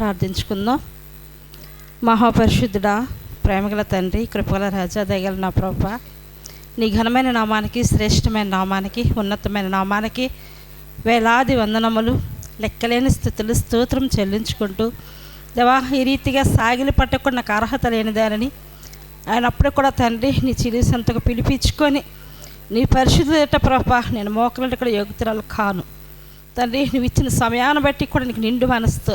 ప్రార్థించుకుందాం. మహాపరిశుద్ధుడా, ప్రేమగల తండ్రి, కృపగల రాజా, దయగల నా ప్రభువా, నీ ఘనమైన నామానికి, శ్రేష్టమైన నామానికి, ఉన్నతమైన నామానికి వేలాది వందనములు, లెక్కలేని స్థుతులు, స్తోత్రం చెల్లించుకుంటూ, దేవా, ఈ రీతిగా సాగిలి పట్టకుండా నాకు అర్హత లేనిదానని ఆయన అప్పుడు కూడా తండ్రి నీ చిలి సంతకు పిలిపించుకొని నీ పరిశుద్ధత ప్రభా నేను మోకలంటే కూడా యోగ్యతరాలు కాను తండ్రి. నువ్వు ఇచ్చిన సమయాన్ని బట్టి కూడా నీకు నిండు మనసుతో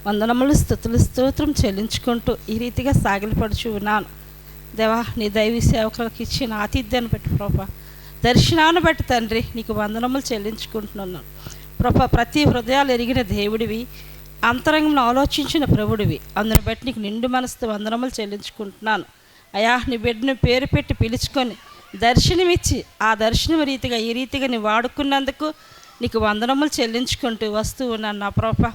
వందనములు, స్తుతులు, స్తోత్రం చెల్లించుకుంటూ ఈ రీతిగా సాగిలిపడుచు ఉన్నాను. దేవా, నీ దైవీ సేవకులకు ఇచ్చిన ఆతిథ్యాన్ని బట్టి ప్రభా, దర్శనాన్ని బట్టి తండ్రి నీకు వందనములు చెల్లించుకుంటున్నాను ప్రభా. ప్రతి హృదయాలు ఎరిగిన దేవుడివి, అంతరంగంలో ఆలోచించిన ప్రభుడివి, అందుని బట్టి నీకు నిండు మనసుతో వందనములు చెల్లించుకుంటున్నాను. అయా, నీ బిడ్డను పేరు పెట్టి పిలుచుకొని దర్శనమిచ్చి ఆ దర్శనం రీతిగా ఈ రీతిగా నీ వాడుకున్నందుకు నీకు వందనములు చెల్లించుకుంటూ వస్తూ ఉన్నాను నా ప్రభా.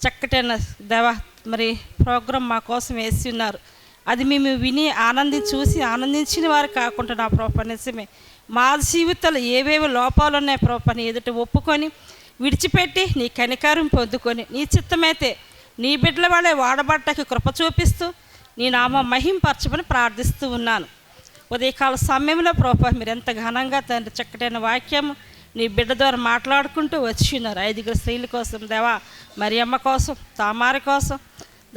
చక్కటైన దేవా, మరి ప్రోగ్రాం మా కోసం వేసి ఉన్నారు. అది మేము విని చూసి ఆనందించిన వారు కాకుండా నా ప్రభా నిజమే మా జీవితాలు ఏవేవో లోపాలు ఉన్నాయి ప్రభా, నీ ఎదుట ఒప్పుకొని విడిచిపెట్టి నీ కనికారం పొందుకొని నీ చిత్తమైతే నీ బిడ్డల వాళ్ళే వాడబట్టకి కృప చూపిస్తూ నీ నామం మహింపరచమని ప్రార్థిస్తూ ఉన్నాను. ఉదయకాల సమయంలో ప్రభా మీరు ఎంత ఘనంగా తండ్రి చక్కటైన వాక్యం నీ బిడ్డ ద్వారా మాట్లాడుకుంటూ వచ్చి ఉన్నారు. 5 స్త్రీల కోసం దేవా, మరియమ్మ కోసం, తామారి కోసం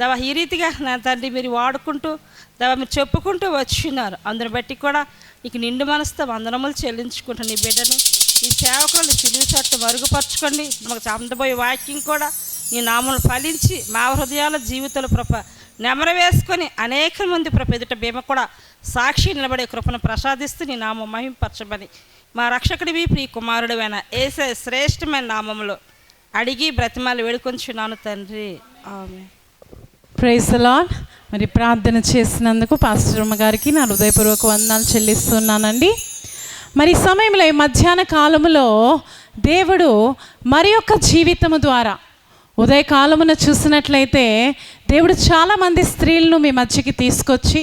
దేవా, ఈ రీతిగా నా తండ్రి మీరు వాడుకుంటూ దేవా మీరు చెప్పుకుంటూ వచ్చి ఉన్నారు. అందుని బట్టి కూడా నీకు నిండు మనసుతో వందనములు చెల్లించుకుంటాను. నీ బిడ్డని ఈ సేవకులు చిలువు చట్టు మరుగుపరచుకోండి. మాకు అందబోయే వాక్యం కూడా నీ నామలు ఫలించి మా హృదయాల జీవితాలు ప్రభ నెమరు వేసుకొని అనేక మంది ప్రభ ఎదుట భీమ కూడా సాక్షి నిలబడే కృపను ప్రసాదిస్తూ నీ నామం మహింపరచమని మా రక్షకుడివి ప్రియ కుమారుడివైన యేసే శ్రేష్టమైన నామంలో అడిగి బ్రతిమాలు వేడుకొంచున్నాను తండ్రి, ఆమేన్. Praise the lord. మరి ప్రార్థన చేసినందుకు పాస్టర్ అమ్మ గారికి నా హృదయపూర్వక వందనాలు చెల్లిస్తున్నానండి. మరి సమయంలో ఈ మధ్యాహ్న కాలములో దేవుడు మరి యొక్క జీవితము ద్వారా ఉదయకాలమున చూసినట్లయితే దేవుడు చాలామంది స్త్రీలను మీ మధ్యకి తీసుకొచ్చి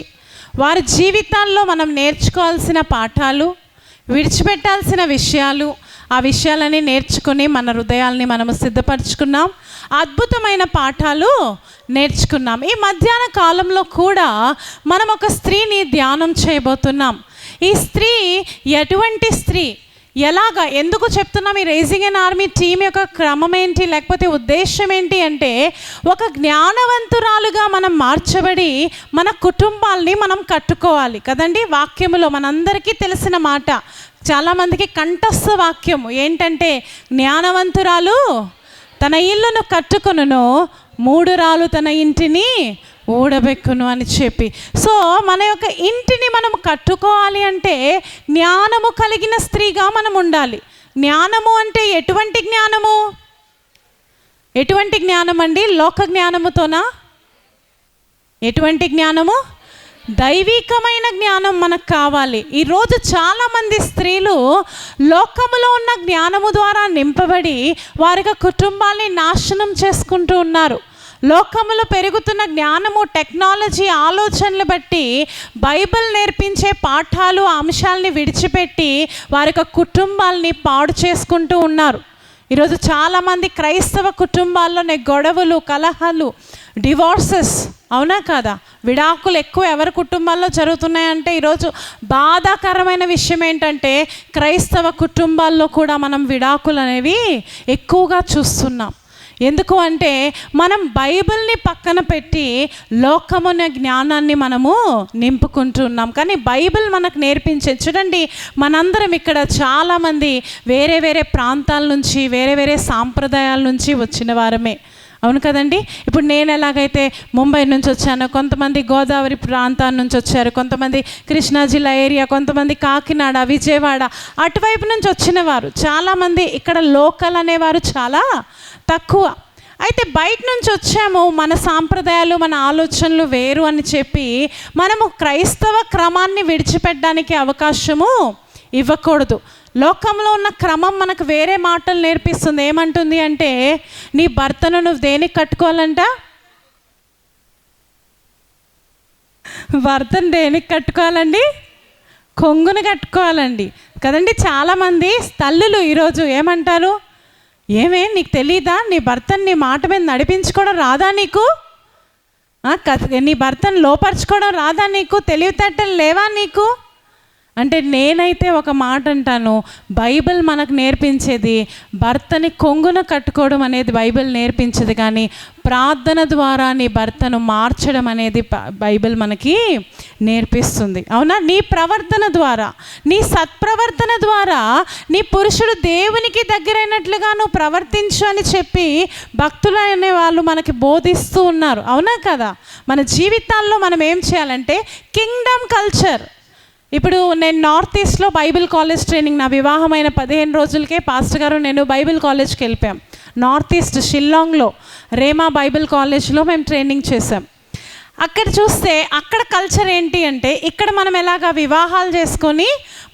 వారి జీవితాల్లో మనం నేర్చుకోవాల్సిన పాఠాలు, విడిచిపెట్టాల్సిన విషయాలు, ఆ విషయాలని నేర్చుకుని మన హృదయాల్ని మనము సిద్ధపరచుకున్నాం. అద్భుతమైన పాఠాలు నేర్చుకున్నాం. ఈ మధ్యాహ్న కాలంలో కూడా మనం ఒక స్త్రీని ధ్యానం చేయబోతున్నాం. ఈ స్త్రీ ఎటువంటి స్త్రీ, ఎలాగా, ఎందుకు చెప్తున్నాం? ఈ రైజింగ్ ఎన్ ఆర్మీ టీం యొక్క క్రమం ఏంటి, లేకపోతే ఉద్దేశం ఏంటి అంటే ఒక జ్ఞానవంతురాలుగా మనం మార్చబడి మన కుటుంబాల్ని మనం కట్టుకోవాలి కదండి. వాక్యములో మనందరికీ తెలిసిన మాట, చాలామందికి కంఠస్థ వాక్యం ఏంటంటే జ్ఞానవంతురాలు తన ఇల్లును కట్టుకొనును, మూఢురాలు తన ఇంటిని ఊడబెక్కును అని చెప్పి. సో మన యొక్క ఇంటిని మనం కట్టుకోవాలి అంటే జ్ఞానము కలిగిన స్త్రీగా మనం ఉండాలి. జ్ఞానము అంటే ఎటువంటి జ్ఞానము? ఎటువంటి జ్ఞానం అండి? లోక జ్ఞానముతోనా? ఎటువంటి జ్ఞానము? దైవికమైన జ్ఞానం మనకు కావాలి. ఈరోజు చాలామంది స్త్రీలు లోకములో ఉన్న జ్ఞానము ద్వారా నింపబడి వారి కుటుంబాన్ని నాశనం చేసుకుంటూ ఉన్నారు. లోకములో పెరుగుతున్న జ్ఞానము, టెక్నాలజీ, ఆలోచనలు బట్టి బైబిల్ నేర్పించే పాఠాలు, అంశాలని విడిచిపెట్టి వారి కుటుంబాలని పాడు చేసుకుంటూ ఉన్నారు. ఈరోజు చాలామంది క్రైస్తవ కుటుంబాల్లోనే గొడవలు, కలహాలు, డివోర్సెస్, అవునా కాదా? విడాకులు ఎక్కువ ఎవరి కుటుంబాల్లో జరుగుతున్నాయంటే ఈరోజు బాధాకరమైన విషయం ఏంటంటే క్రైస్తవ కుటుంబాల్లో కూడా మనం విడాకులు అనేవి ఎక్కువగా చూస్తున్నాం. ఎందుకు అంటే మనం బైబిల్ని పక్కన పెట్టి లోకమున జ్ఞానాన్ని మనము నింపుకుంటున్నాం. కానీ బైబిల్ మనకు నేర్పించే, చూడండి, మనందరం ఇక్కడ చాలామంది వేరే వేరే ప్రాంతాల నుంచి, వేరే వేరే సాంప్రదాయాల నుంచి వచ్చిన వారమే, అవును కదండి. ఇప్పుడు నేను ఎలాగైతే ముంబై నుంచి వచ్చానో, కొంతమంది గోదావరి ప్రాంతాల నుంచి వచ్చారు, కొంతమంది కృష్ణా జిల్లా ఏరియా, కొంతమంది కాకినాడ, విజయవాడ అటువైపు నుంచి వచ్చిన వారు చాలామంది. ఇక్కడ లోకల్ అనేవారు చాలా తక్కువ. అయితే బయట నుంచి వచ్చాము, మన సాంప్రదాయాలు, మన ఆలోచనలు వేరు అని చెప్పి మనము క్రైస్తవ క్రమాన్ని విడిచిపెట్టడానికి అవకాశము ఇవ్వకూడదు. లోకంలో ఉన్న క్రమం మనకు వేరే మాటలు నేర్పిస్తుంది. ఏమంటుంది అంటే నీ భర్తను నువ్వు దేనికి కట్టుకోవాలంట? భర్తను దేనికి కట్టుకోవాలండి? కొంగును కట్టుకోవాలండి కదండి. చాలామంది తల్లులు ఈరోజు ఏమంటారు? ఏమే నీకు తెలీదా? నీ భర్తని నీ మాట మీద నడిపించుకోవడం రాదా నీకు? నీ భర్తను లోపరుచుకోవడం రాదా నీకు? తెలివితేటలు లేవా నీకు? అంటే నేనైతే ఒక మాట అంటాను, బైబిల్ మనకు నేర్పించేది భర్తని కొంగున కట్టుకోవడం అనేది బైబిల్ నేర్పించేది, కానీ ప్రార్థన ద్వారా నీ భర్తను మార్చడం అనేది బైబిల్ మనకి నేర్పిస్తుంది. అవునా? నీ ప్రవర్తన ద్వారా, నీ సత్ప్రవర్తన ద్వారా నీ పురుషుడు దేవునికి దగ్గరైనట్లుగా నువ్వు ప్రవర్తించు అని చెప్పి భక్తులు అనే వాళ్ళు మనకి బోధిస్తూ ఉన్నారు. అవునా కదా? మన జీవితాల్లో మనం ఏం చేయాలంటే కింగ్డమ్ కల్చర్. ఇప్పుడు నేను నార్త్ ఈస్ట్లో బైబిల్ కాలేజ్ ట్రైనింగ్, నా వివాహమైన 15 రోజులకే పాస్టర్ గారు నేను బైబిల్ కాలేజ్కి వెళ్ళిపోయాం. నార్త్ ఈస్ట్ షిల్లాంగ్లో రేమా బైబిల్ కాలేజ్లో మేము ట్రైనింగ్ చేసాం. అక్కడ చూస్తే అక్కడ కల్చర్ ఏంటి అంటే, ఇక్కడ మనం ఎలాగా వివాహాలు చేసుకొని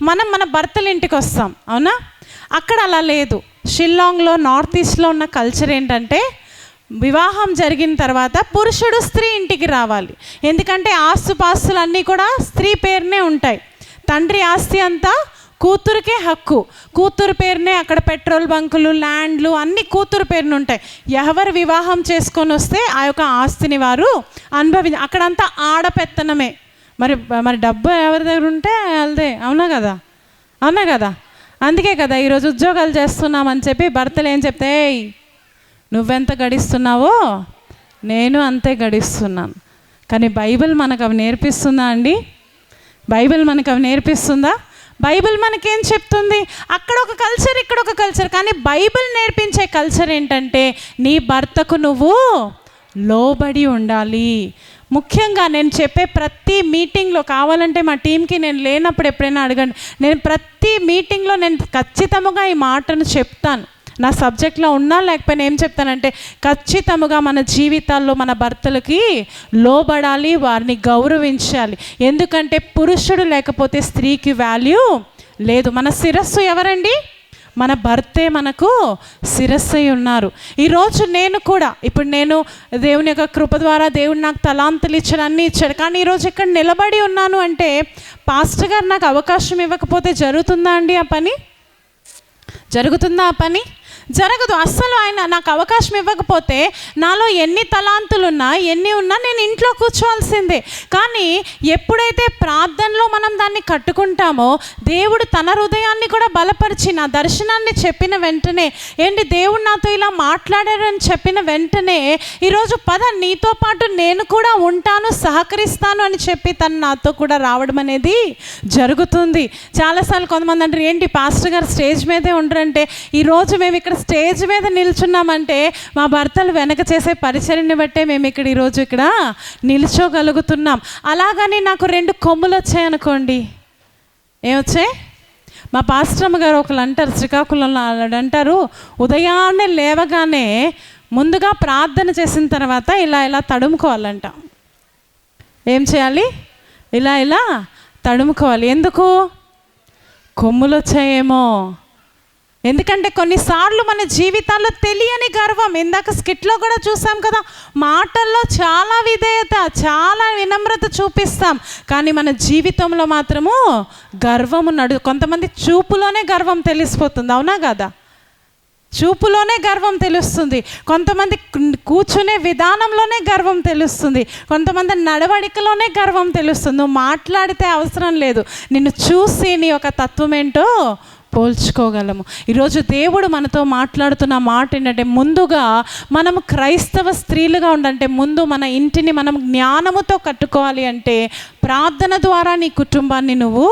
మన భర్తల ఇంటికి వస్తాం. అవునా? అక్కడ అలా లేదు. షిల్లాంగ్లో నార్త్ ఈస్ట్లో ఉన్న కల్చర్ ఏంటంటే, వివాహం జరిగిన తర్వాత పురుషుడు స్త్రీ ఇంటికి రావాలి. ఎందుకంటే ఆస్తుపాస్తులు అన్నీ కూడా స్త్రీ పేరునే ఉంటాయి. తండ్రి ఆస్తి అంతా కూతురుకే హక్కు. కూతురు పేరునే అక్కడ పెట్రోల్ బంకులు, ల్యాండ్లు అన్నీ కూతురు పేరున ఉంటాయి. ఎవరు వివాహం చేసుకొని వస్తే ఆ యొక్క ఆస్తిని వారు అక్కడంతా ఆడపెత్తనమే. మరి డబ్బు ఎవరి దగ్గర ఉంటే వాళ్ళదే. అవునా కదా? అందుకే కదా ఈరోజు ఉద్యోగాలు చేస్తున్నామని చెప్పి భర్తలు ఏం చెప్తే, నువ్వెంత గడిస్తున్నావో నేను అంతే గడిస్తున్నాను. కానీ బైబిల్ మనకు అవి నేర్పిస్తుందా అండి? బైబిల్ మనకు అవి నేర్పిస్తుందా? బైబిల్ మనకేం చెప్తుంది? అక్కడ ఒక కల్చర్, ఇక్కడ ఒక కల్చర్. కానీ బైబిల్ నేర్పించే కల్చర్ ఏంటంటే, నీ భర్తకు నువ్వు లోబడి ఉండాలి. ముఖ్యంగా నేను చెప్పే ప్రతి మీటింగ్లో, కావాలంటే మా టీంకి నేను లేనప్పుడు ఎప్పుడైనా అడగండి, నేను ప్రతి మీటింగ్లో నేను ఖచ్చితంగా ఈ మాటను చెప్తాను. నా సబ్జెక్ట్లో ఉన్నా లేకపోయినా ఏం చెప్తానంటే, ఖచ్చితంగా మన జీవితాల్లో మన భర్తలకి లోబడాలి, వారిని గౌరవించాలి. ఎందుకంటే పురుషుడు లేకపోతే స్త్రీకి వాల్యూ లేదు. మన శిరస్సు ఎవరండి? మన భర్తే మనకు శిరస్సు అయి ఉన్నారు. ఈరోజు నేను కూడా, ఇప్పుడు నేను దేవుని యొక్క కృప ద్వారా దేవుడు నాకు తలాంతులు ఇచ్చాడు, అన్నీ ఇచ్చాడు. కానీ ఈరోజు ఇక్కడ నిలబడి ఉన్నాను అంటే పాస్టర్ గారు నాకు అవకాశం ఇవ్వకపోతే జరుగుతుందా అండి ఆ పని? జరుగుతుందా ఆ పని? జరగదు అస్సలు. ఆయన నాకు అవకాశం ఇవ్వకపోతే నాలో ఎన్ని తలాంతులున్నా ఎన్ని ఉన్నా నేను ఇంట్లో కూర్చోవాల్సిందే. కానీ ఎప్పుడైతే ప్రార్థనలో మనం దాన్ని కట్టుకుంటామో, దేవుడు తన హృదయాన్ని కూడా బలపరిచి నా దర్శనాన్ని చెప్పిన వెంటనే, ఏంటి దేవుడు నాతో ఇలా మాట్లాడారని చెప్పిన వెంటనే, ఈరోజు పద నీతో పాటు నేను కూడా ఉంటాను, సహకరిస్తాను అని చెప్పి తను నాతో కూడా రావడం అనేది జరుగుతుంది. చాలాసార్లు కొంతమంది అంటారు, ఏంటి పాస్టర్ గారు స్టేజ్ మీదే ఉండరంటే, ఈరోజు మేము ఇక్కడ స్టేజ్ మీద నిల్చున్నామంటే మా భర్తలు వెనక చేసే పరిచర్ని బట్టే మేము ఈరోజు ఇక్కడ నిల్చోగలుగుతున్నాం. అలాగని నాకు 2 కొమ్ములు వచ్చాయనుకోండి, ఏమొచ్చాయి? మా పాస్టరమ్మ గారు ఒకళ్ళు అంటారు, శ్రీకాకుళంలో అంటారు, ఉదయాన్నే లేవగానే ముందుగా ప్రార్థన చేసిన తర్వాత ఇలా తడుముకోవాలంట. ఏం చేయాలి? ఇలా తడుముకోవాలి. ఎందుకు? కొమ్ములు వచ్చాయేమో. ఎందుకంటే కొన్నిసార్లు మన జీవితాల్లో తెలియని గర్వం, ఇందాక స్కిట్లో కూడా చూసాం కదా, మాటల్లో చాలా విధేయత, చాలా వినమ్రత చూపిస్తాం, కానీ మన జీవితంలో మాత్రము గర్వము కొంతమంది చూపులోనే గర్వం తెలిసిపోతుంది. అవునా కదా? చూపులోనే గర్వం తెలుస్తుంది. కొంతమంది కూర్చునే విధానంలోనే గర్వం తెలుస్తుంది. కొంతమంది నడవడికలోనే గర్వం తెలుస్తుంది. నువ్వు మాట్లాడితే అవసరం లేదు, నిన్ను చూసి నీ యొక్క తత్వం ఏంటో పోల్చుకోగలము. ఈరోజు దేవుడు మనతో మాట్లాడుతున్న మాట ఏంటంటే, ముందుగా మనము క్రైస్తవ స్త్రీలుగా ఉండంటే ముందు మన ఇంటిని మనం జ్ఞానముతో కట్టుకోవాలి. అంటే ప్రార్థన ద్వారా నీ కుటుంబాన్ని నువ్వు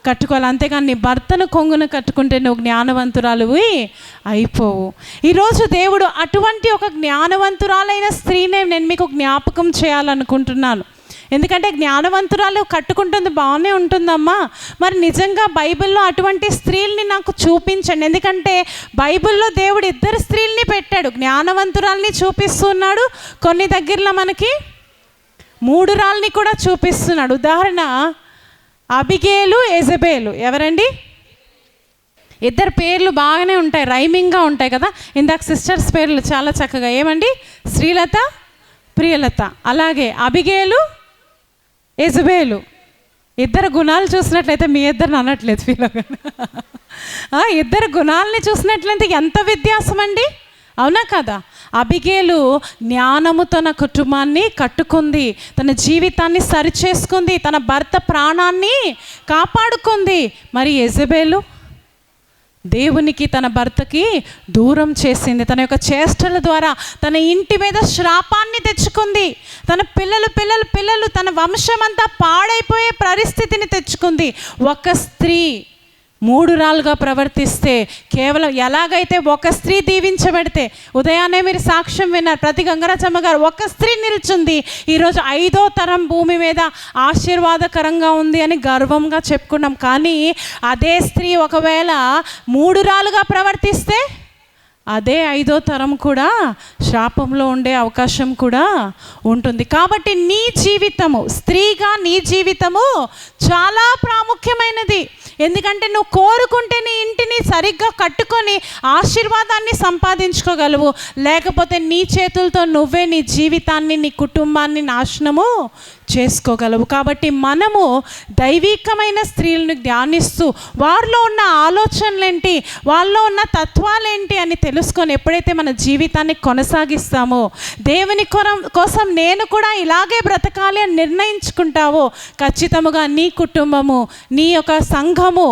కట్టుకోవాలి. అంతేగాని నీ భర్తను కొంగును కట్టుకుంటే నువ్వు జ్ఞానవంతురాలువి అయిపోవు. ఈరోజు దేవుడు అటువంటి ఒక జ్ఞానవంతురాలైన స్త్రీనే నేను మీకు జ్ఞాపకం చేయాలనుకుంటున్నాను. ఎందుకంటే జ్ఞానవంతురాలు కట్టుకుంటుంది, బాగానే ఉంటుందమ్మా, మరి నిజంగా బైబిల్లో అటువంటి స్త్రీల్ని నాకు చూపించండి. ఎందుకంటే బైబిల్లో దేవుడు 2 స్త్రీల్ని పెట్టాడు, జ్ఞానవంతురాల్ని చూపిస్తున్నాడు, కొన్ని దగ్గరలో మనకి 3 రాళ్ళని కూడా చూపిస్తున్నాడు. ఉదాహరణ అబిగేలు, యెజబేలు. ఎవరండి? 2 పేర్లు బాగానే ఉంటాయి, రైమింగ్గా ఉంటాయి కదా. ఇందాక సిస్టర్స్ పేర్లు చాలా చక్కగా, ఏమండి? శ్రీలత, ప్రియలత. అలాగే అబిగేలు, యెజబేలు. 2 గుణాలు చూసినట్లయితే మీ 2 అనట్లేదు ఫీల్ అవ్వగానే. ఇద్దరు గుణాలని చూసినట్లయితే ఎంత వ్యత్యాసం అండి, అవునా కదా? అబిగేలు జ్ఞానముతో తన కుటుంబాన్ని కట్టుకుంది, తన జీవితాన్ని సరిచేసుకుంది, తన భర్త ప్రాణాన్ని కాపాడుకుంది. మరి యెజబెలు దేవునికి తన భర్తకి దూరం చేసింది. తన యొక్క చేష్టల ద్వారా తన ఇంటి మీద శ్రాపాన్ని తెచ్చుకుంది. తన పిల్లలు తన వంశం అంతా పాడైపోయే పరిస్థితిని తెచ్చుకుంది. ఒక స్త్రీ 3 రాలుగా ప్రవర్తిస్తే, కేవలం ఎలాగైతే ఒక స్త్రీ దీవించబడితే, ఉదయాన్నే మీరు సాక్ష్యం విన్నారు, ప్రతి గంగరాజమ్మ గారు ఒక స్త్రీ నిల్చుంది, ఈరోజు 5వ తరం భూమి మీద ఆశీర్వాదకరంగా ఉంది అని గర్వంగా చెప్పుకున్నాం. కానీ అదే స్త్రీ ఒకవేళ 3 రాలుగా ప్రవర్తిస్తే అదే 5వ తరం కూడా శాపంలో ఉండే అవకాశం కూడా ఉంటుంది. కాబట్టి నీ జీవితము, స్త్రీగా నీ జీవితము చాలా ప్రాముఖ్యమైనది. ఎందుకంటే నువ్వు కోరుకుంటే నీ ఇంటిని సరిగ్గా కట్టుకొని ఆశీర్వాదాన్ని సంపాదించుకోగలవు, లేకపోతే నీ చేతులతో నువ్వే నీ జీవితాన్ని, నీ కుటుంబాన్ని నాశనము చేసుకోగలవు. కాబట్టి మనము దైవికమైన స్త్రీలను ధ్యానిస్తూ వారిలో ఉన్న ఆలోచనలేంటి, వాళ్ళలో ఉన్న తత్వాలేంటి అని తెలుసుకొని ఎప్పుడైతే మన జీవితాన్ని కొనసాగిస్తామో, దేవుని కోసం నేను కూడా ఇలాగే బ్రతకాలి అని నిర్ణయించుకుంటావో, ఖచ్చితంగా నీ కుటుంబము, నీ యొక్క సంఘము,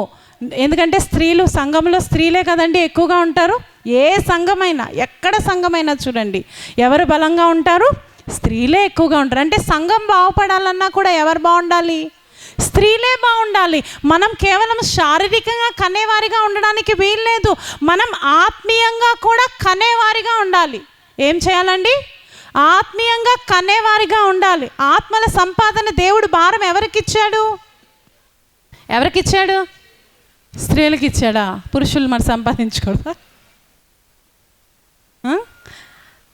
ఎందుకంటే స్త్రీలు సంఘంలో స్త్రీలే కదండి ఎక్కువగా ఉంటారు. ఏ సంఘమైనా, ఎక్కడ సంఘమైనా చూడండి, ఎవరు బలంగా ఉంటారు? స్త్రీలే ఎక్కువగా ఉంటారు. అంటే సంఘం బాగుపడాలన్నా కూడా ఎవరు బాగుండాలి? స్త్రీలే బాగుండాలి. మనం కేవలం శారీరకంగా కనేవారిగా ఉండడానికి వీల్లేదు, మనం ఆత్మీయంగా కూడా కనేవారిగా ఉండాలి. ఏం చేయాలండి? ఆత్మీయంగా కనేవారిగా ఉండాలి. ఆత్మల సంపాదన దేవుడు భారం ఎవరికిచ్చాడు? ఎవరికిచ్చాడు? స్త్రీలకు ఇచ్చాడా? పురుషులు మరి సంపాదించుకోవడా?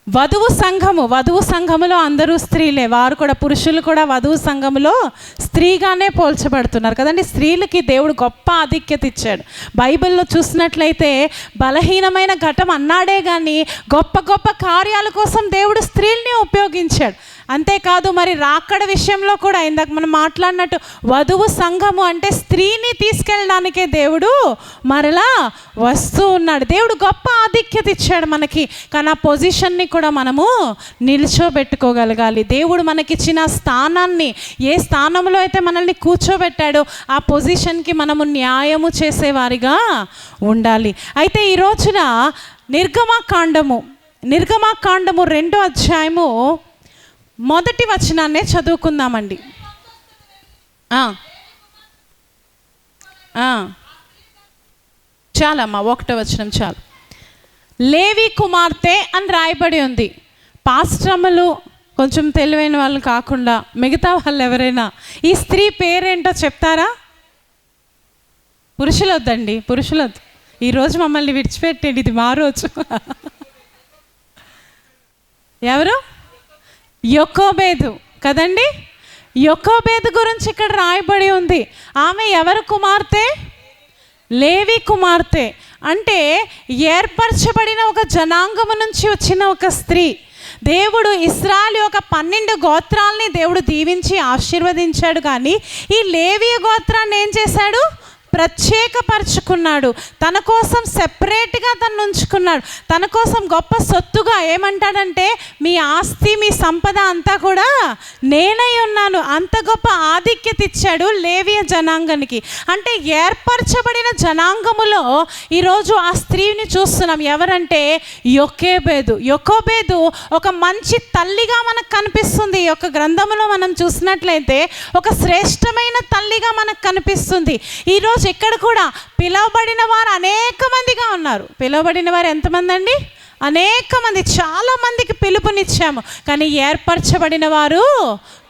వధువు సంఘములో అందరూ స్త్రీలే, వారు కూడా, పురుషులు కూడా వధువు సంఘములో స్త్రీగానే పోల్చబడుతున్నారు కదండి. స్త్రీలకి దేవుడు గొప్ప ఆధిక్యత ఇచ్చాడు. బైబిల్లో చూసినట్లయితే బలహీనమైన ఘటం అన్నాడే కానీ గొప్ప గొప్ప కార్యాల కోసం దేవుడు స్త్రీల్ని ఉపయోగించాడు. అంతేకాదు, మరి రాకడ విషయంలో కూడా ఇందాక మనం మాట్లాడినట్టు వధువు సంఘము అంటే స్త్రీని తీసుకెళ్ళడానికే దేవుడు మరలా వస్తూ ఉన్నాడు. దేవుడు గొప్ప ఆధిక్యత ఇచ్చాడు మనకి, కానీ ఆ పొజిషన్ని కూడా మనము నిల్చోబెట్టుకోగలగాలి. దేవుడు మనకిచ్చిన స్థానాన్ని, ఏ స్థానంలో అయితే మనల్ని కూర్చోబెట్టాడో ఆ పొజిషన్కి మనము న్యాయము చేసేవారిగా ఉండాలి. అయితే ఈ రోజున నిర్గమాకాండము 2వ అధ్యాయము 1వ వచనాన్నే చదువుకుందామండి. చాలమ్మా, 1వ వచనం చాలు. లేవి కుమార్తె అని రాయబడి ఉంది. పాస్టర్లు కొంచెం తెలివైన వాళ్ళు కాకుండా మిగతా వాళ్ళు ఎవరైనా ఈ స్త్రీ పేరేంటో చెప్తారా? పురుషులు వద్దండి, పురుషులు వద్దు. ఈరోజు మమ్మల్ని విడిచిపెట్టండి, ఇది మా రోజు. ఎవరు? యొకోబేదు కదండి. యొకోబేదు గురించి ఇక్కడ రాయబడి ఉంది. ఆమె ఎవరు కుమార్తె? లేవి కుమార్తె. అంటే ఏర్పరచబడిన ఒక జనాంగము నుంచి వచ్చిన ఒక స్త్రీ. దేవుడు ఇశ్రాయేలు యొక్క 12 గోత్రాలని దేవుడు దీవించి ఆశీర్వదించాడు, కానీ ఈ లేవి గోత్రాన్ని ఏం చేశాడు? ప్రత్యేకపరుచుకున్నాడు. తన కోసం సెపరేట్గా తను ఉంచుకున్నాడు. తన కోసం గొప్ప సొత్తుగా ఏమంటాడంటే, మీ ఆస్తి, మీ సంపద అంతా కూడా నేనై ఉన్నాను. అంత గొప్ప ఆధిక్యత ఇచ్చాడు లేవియ జనాంగానికి. అంటే ఏర్పరచబడిన జనాంగములో ఈరోజు ఆ స్త్రీని చూస్తున్నాం. ఎవరంటే యొకోబేదు ఒక మంచి తల్లిగా మనకు కనిపిస్తుంది. ఈ యొక్క గ్రంథంలో మనం చూసినట్లయితే ఒక శ్రేష్టమైన తల్లిగా మనకు కనిపిస్తుంది. ఈరోజు ఇక్కడ కూడా పిలువబడిన వారు అనేక మందిగా ఉన్నారు. పిలువబడిన వారు ఎంతమంది అండి? అనేక మంది, చాలా మందికి పిలుపునిచ్చాము, కానీ ఏర్పరచబడిన వారు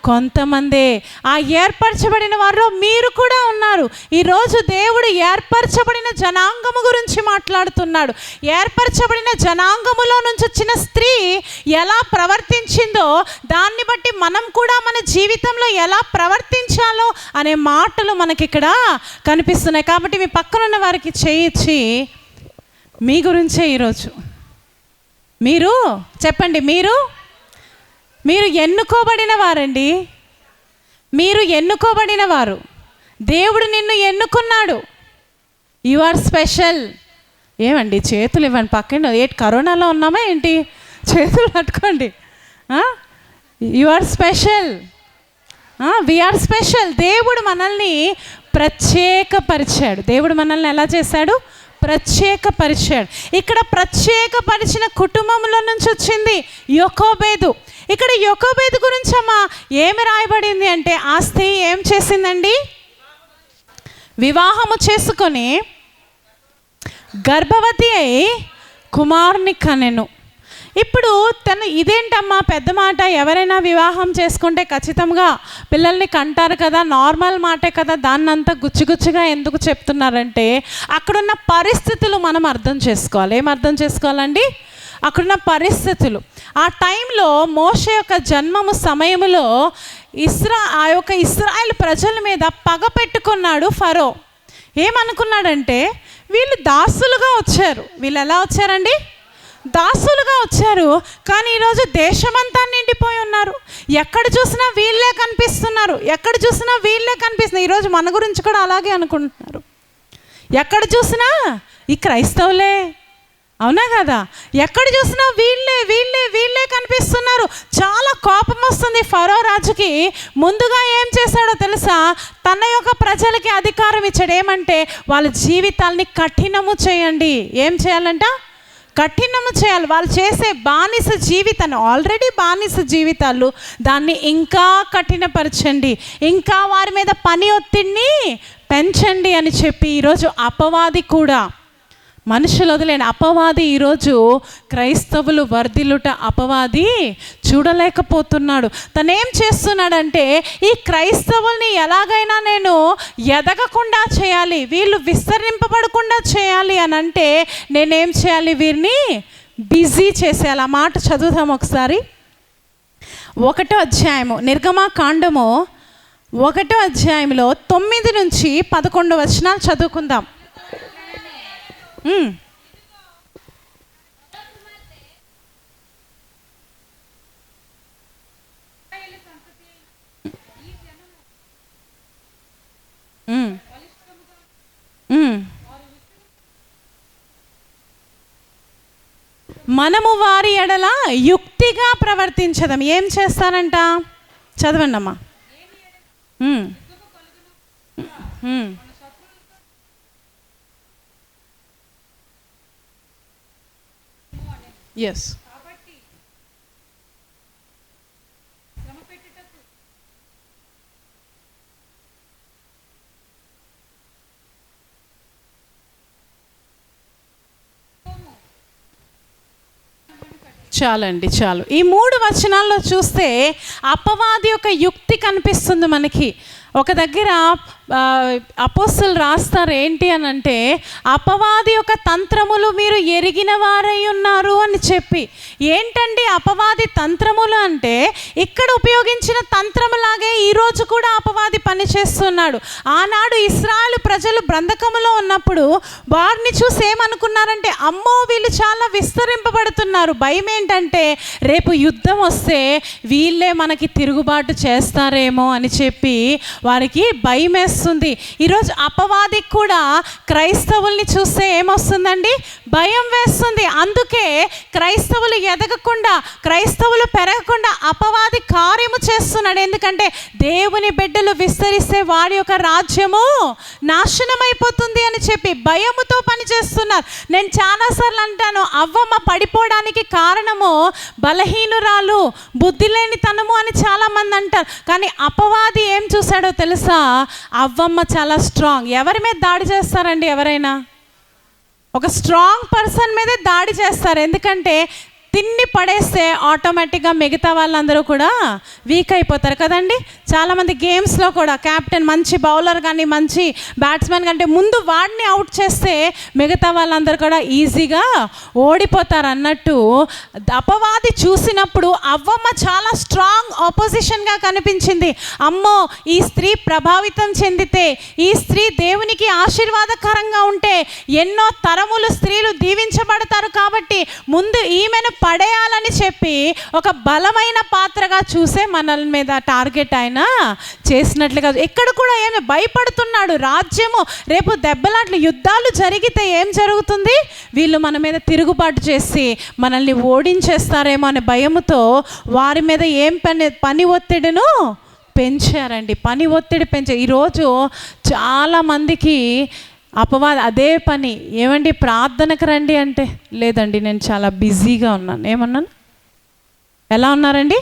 కొంతమందే. ఆ ఏర్పరచబడిన వారిలో మీరు కూడా ఉన్నారు. ఈరోజు దేవుడు ఏర్పరచబడిన జనాంగము గురించి మాట్లాడుతున్నాడు. ఏర్పరచబడిన జనాంగములో నుంచి వచ్చిన స్త్రీ ఎలా ప్రవర్తించిందో దాన్ని బట్టి మనం కూడా మన జీవితంలో ఎలా ప్రవర్తించాలో అనే మాటలు మనకి ఇక్కడ కనిపిస్తున్నాయి. కాబట్టి మీ పక్కనున్న వారికి చేయించి మీ గురించే ఈరోజు మీరు చెప్పండి. మీరు ఎన్నుకోబడిన వారండి. మీరు ఎన్నుకోబడిన వారు. దేవుడు నిన్ను ఎన్నుకున్నాడు. You are special. ఏమండి చేతులు ఇవ్వండి, పక్కన ఏంటి కరోనాలో ఉన్నామా ఏంటి? చేతులు పట్టుకోండి. You are special, we are special. దేవుడు మనల్ని ప్రత్యేకపరిచాడు. దేవుడు మనల్ని ఎలా చేశాడు? ప్రత్యేకపరిచాడు. ఇక్కడ ప్రత్యేకపరిచిన కుటుంబంలో నుంచి వచ్చింది యోకోబేదు. ఇక్కడ యోకోబేదు గురించి అమ్మా ఏమి రాయబడింది అంటే, ఆ స్త్రీ ఏం చేసిందండి? వివాహము చేసుకొని గర్భవతి అయి కుమారుని కనెను. ఇప్పుడు తను ఇదేంటమ్మా పెద్ద మాట, ఎవరైనా వివాహం చేసుకుంటే ఖచ్చితంగా పిల్లల్ని కంటారు కదా, నార్మల్ మాటే కదా, దాన్నంతా గుచ్చిగుచ్చిగా ఎందుకు చెప్తున్నారంటే అక్కడున్న పరిస్థితులు మనం అర్థం చేసుకోవాలి. ఏం అర్థం చేసుకోవాలండి? అక్కడున్న పరిస్థితులు. ఆ టైంలో మోషే యొక్క జన్మము సమయంలో ఆ యొక్క ఇశ్రాయేలు ప్రజల మీద పగ పెట్టుకున్నాడు ఫరో. ఏమనుకున్నాడంటే వీళ్ళు దాసులుగా వచ్చారు. వీళ్ళు ఎలా వచ్చారండి? దాసులుగా వచ్చారు. కానీ ఈరోజు దేశమంతా నిండిపోయి ఉన్నారు. ఎక్కడ చూసినా వీళ్ళే కనిపిస్తున్నారు, ఎక్కడ చూసినా వీళ్ళే కనిపిస్తున్నారు. ఈరోజు మన గురించి కూడా అలాగే అనుకుంటున్నారు. ఎక్కడ చూసినా ఈ క్రైస్తవులే, అవునా కదా? ఎక్కడ చూసినా వీళ్ళే వీళ్ళే వీళ్ళే కనిపిస్తున్నారు. చాలా కోపం వస్తుంది ఫరో రాజుకి. ముందుగా ఏం చేశాడో తెలుసా? తన యొక్క ప్రజలకి అధికారం ఇచ్చాడు. ఏమంటే వాళ్ళ జీవితాల్ని కఠినము చేయండి. ఏం చేయాలంట? కఠినము చేయాలి. వాళ్ళు చేసే బానిస జీవితాన్ని, ఆల్రెడీ బానిస జీవితాలు, దాన్ని ఇంకా కఠినపరచండి, ఇంకా వారి మీద పని ఒత్తిడిని పెంచండి అని చెప్పి ఈరోజు అపవాది కూడా, మనుషులు వదిలేని అపవాది ఈరోజు క్రైస్తవులు వర్ధిల్లుట అపవాది చూడలేకపోతున్నాడు. తనేం చేస్తున్నాడంటే ఈ క్రైస్తవుల్ని ఎలాగైనా నేను ఎదగకుండా చేయాలి, వీళ్ళు విస్తరింపబడకుండా చేయాలి అని అంటే నేనేం చేయాలి? వీరిని బిజీ చేసేయాలి. ఆ మాట చదువుతాం ఒకసారి. 1వ అధ్యాయము నిర్గమకాండము 1వ అధ్యాయంలో 9 నుంచి 11 వచనాలు చదువుకుందాం. మనము వారి ఎడల యుక్తిగా ప్రవర్తించదాం. ఏం చేస్తారంట? చదవండి అమ్మా. ఎస్. చాలండి, చాలు. ఈ 3 వచనాల్లో చూస్తే అపవాది యొక్క యుక్తి కనిపిస్తుంది మనకి. ఒక దగ్గర అపోస్తలు రాస్తారు ఏంటి అని అంటే, అపవాది యొక్క తంత్రములు మీరు ఎరిగిన వారై ఉన్నారు అని చెప్పి. ఏంటండి అపవాది తంత్రములు అంటే, ఇక్కడ ఉపయోగించిన తంత్రములాగే ఈరోజు కూడా అపవాది పనిచేస్తున్నాడు. ఆనాడు ఇశ్రాయేలు ప్రజలు బంధకములో ఉన్నప్పుడు వారిని చూసి ఏమనుకున్నారంటే, అమ్మో వీళ్ళు చాలా విస్తరింపబడుతున్నారు. భయం ఏంటంటే రేపు యుద్ధం వస్తే వీళ్ళే మనకి తిరుగుబాటు చేస్తారేమో అని చెప్పి వారికి భయం వేస్తుంది. ఈరోజు అపవాదికి కూడా క్రైస్తవుల్ని చూస్తే ఏమొస్తుందండి? భయం వేస్తుంది. అందుకే క్రైస్తవులు ఎదగకుండా, క్రైస్తవులు పెరగకుండా అపవాది కార్యము చేస్తున్నాడు. ఎందుకంటే దేవుని బిడ్డలు విస్తరిస్తే వారి యొక్క రాజ్యము నాశనం అయిపోతుంది అని చెప్పి భయముతో పనిచేస్తున్నారు. నేను చాలాసార్లు అంటాను, అవ్వమ్మ పడిపోవడానికి కారణము బలహీనురాలు, బుద్ధి లేనితనము అని చాలామంది అంటారు. కానీ అపవాది ఏం చూశాడో తెలుసా? అవ్వమ్మ చాలా స్ట్రాంగ్. ఎవరి మీద దాడి చేస్తారండి? ఎవరైనా ఒక స్ట్రాంగ్ పర్సన్ మీదే దాడి చేస్తారు. ఎందుకంటే తిన్ని పడేస్తే ఆటోమేటిక్గా మిగతా వాళ్ళందరూ కూడా వీక్ అయిపోతారు కదండి. చాలామంది గేమ్స్లో కూడా కెప్టెన్ మంచి బౌలర్ కానీ మంచి బ్యాట్స్మెన్ కంటే ముందు వాడిని అవుట్ చేస్తే మిగతా వాళ్ళందరూ కూడా ఈజీగా ఓడిపోతారు అన్నట్టు అపవాది చూసినప్పుడు అవ్వమ్మ చాలా స్ట్రాంగ్ ఆపోజిషన్గా కనిపించింది. అమ్మో ఈ స్త్రీ ప్రభావితం చెందితే, ఈ స్త్రీ దేవునికి ఆశీర్వాదకరంగా ఉంటే ఎన్నో తరములు స్త్రీలు దీవించబడతారు, కాబట్టి ముందు ఈమెను పడేయాలని చెప్పి ఒక బలమైన పాత్రగా చూసే మన మీద టార్గెట్ ఆయన చేసినట్లుగా ఎక్కడ కూడా ఏమి భయపడుతున్నాడు. రాజ్యము రేపు దెబ్బలాట్లు యుద్ధాలు జరిగితే ఏం జరుగుతుంది, వీళ్ళు మన మీద తిరుగుబాటు చేసి మనల్ని ఓడించేస్తారేమో అనే భయముతో వారి మీద ఏం పని ఒత్తిడిను పెంచారండి. పని ఒత్తిడి పెంచారు. ఈరోజు చాలామందికి అపవాది అదే పని. ఏమండి ప్రార్థనకు రండి అంటే, లేదండి నేను చాలా బిజీగా ఉన్నాను. ఏమన్నాను? ఎలా ఉన్నారండి?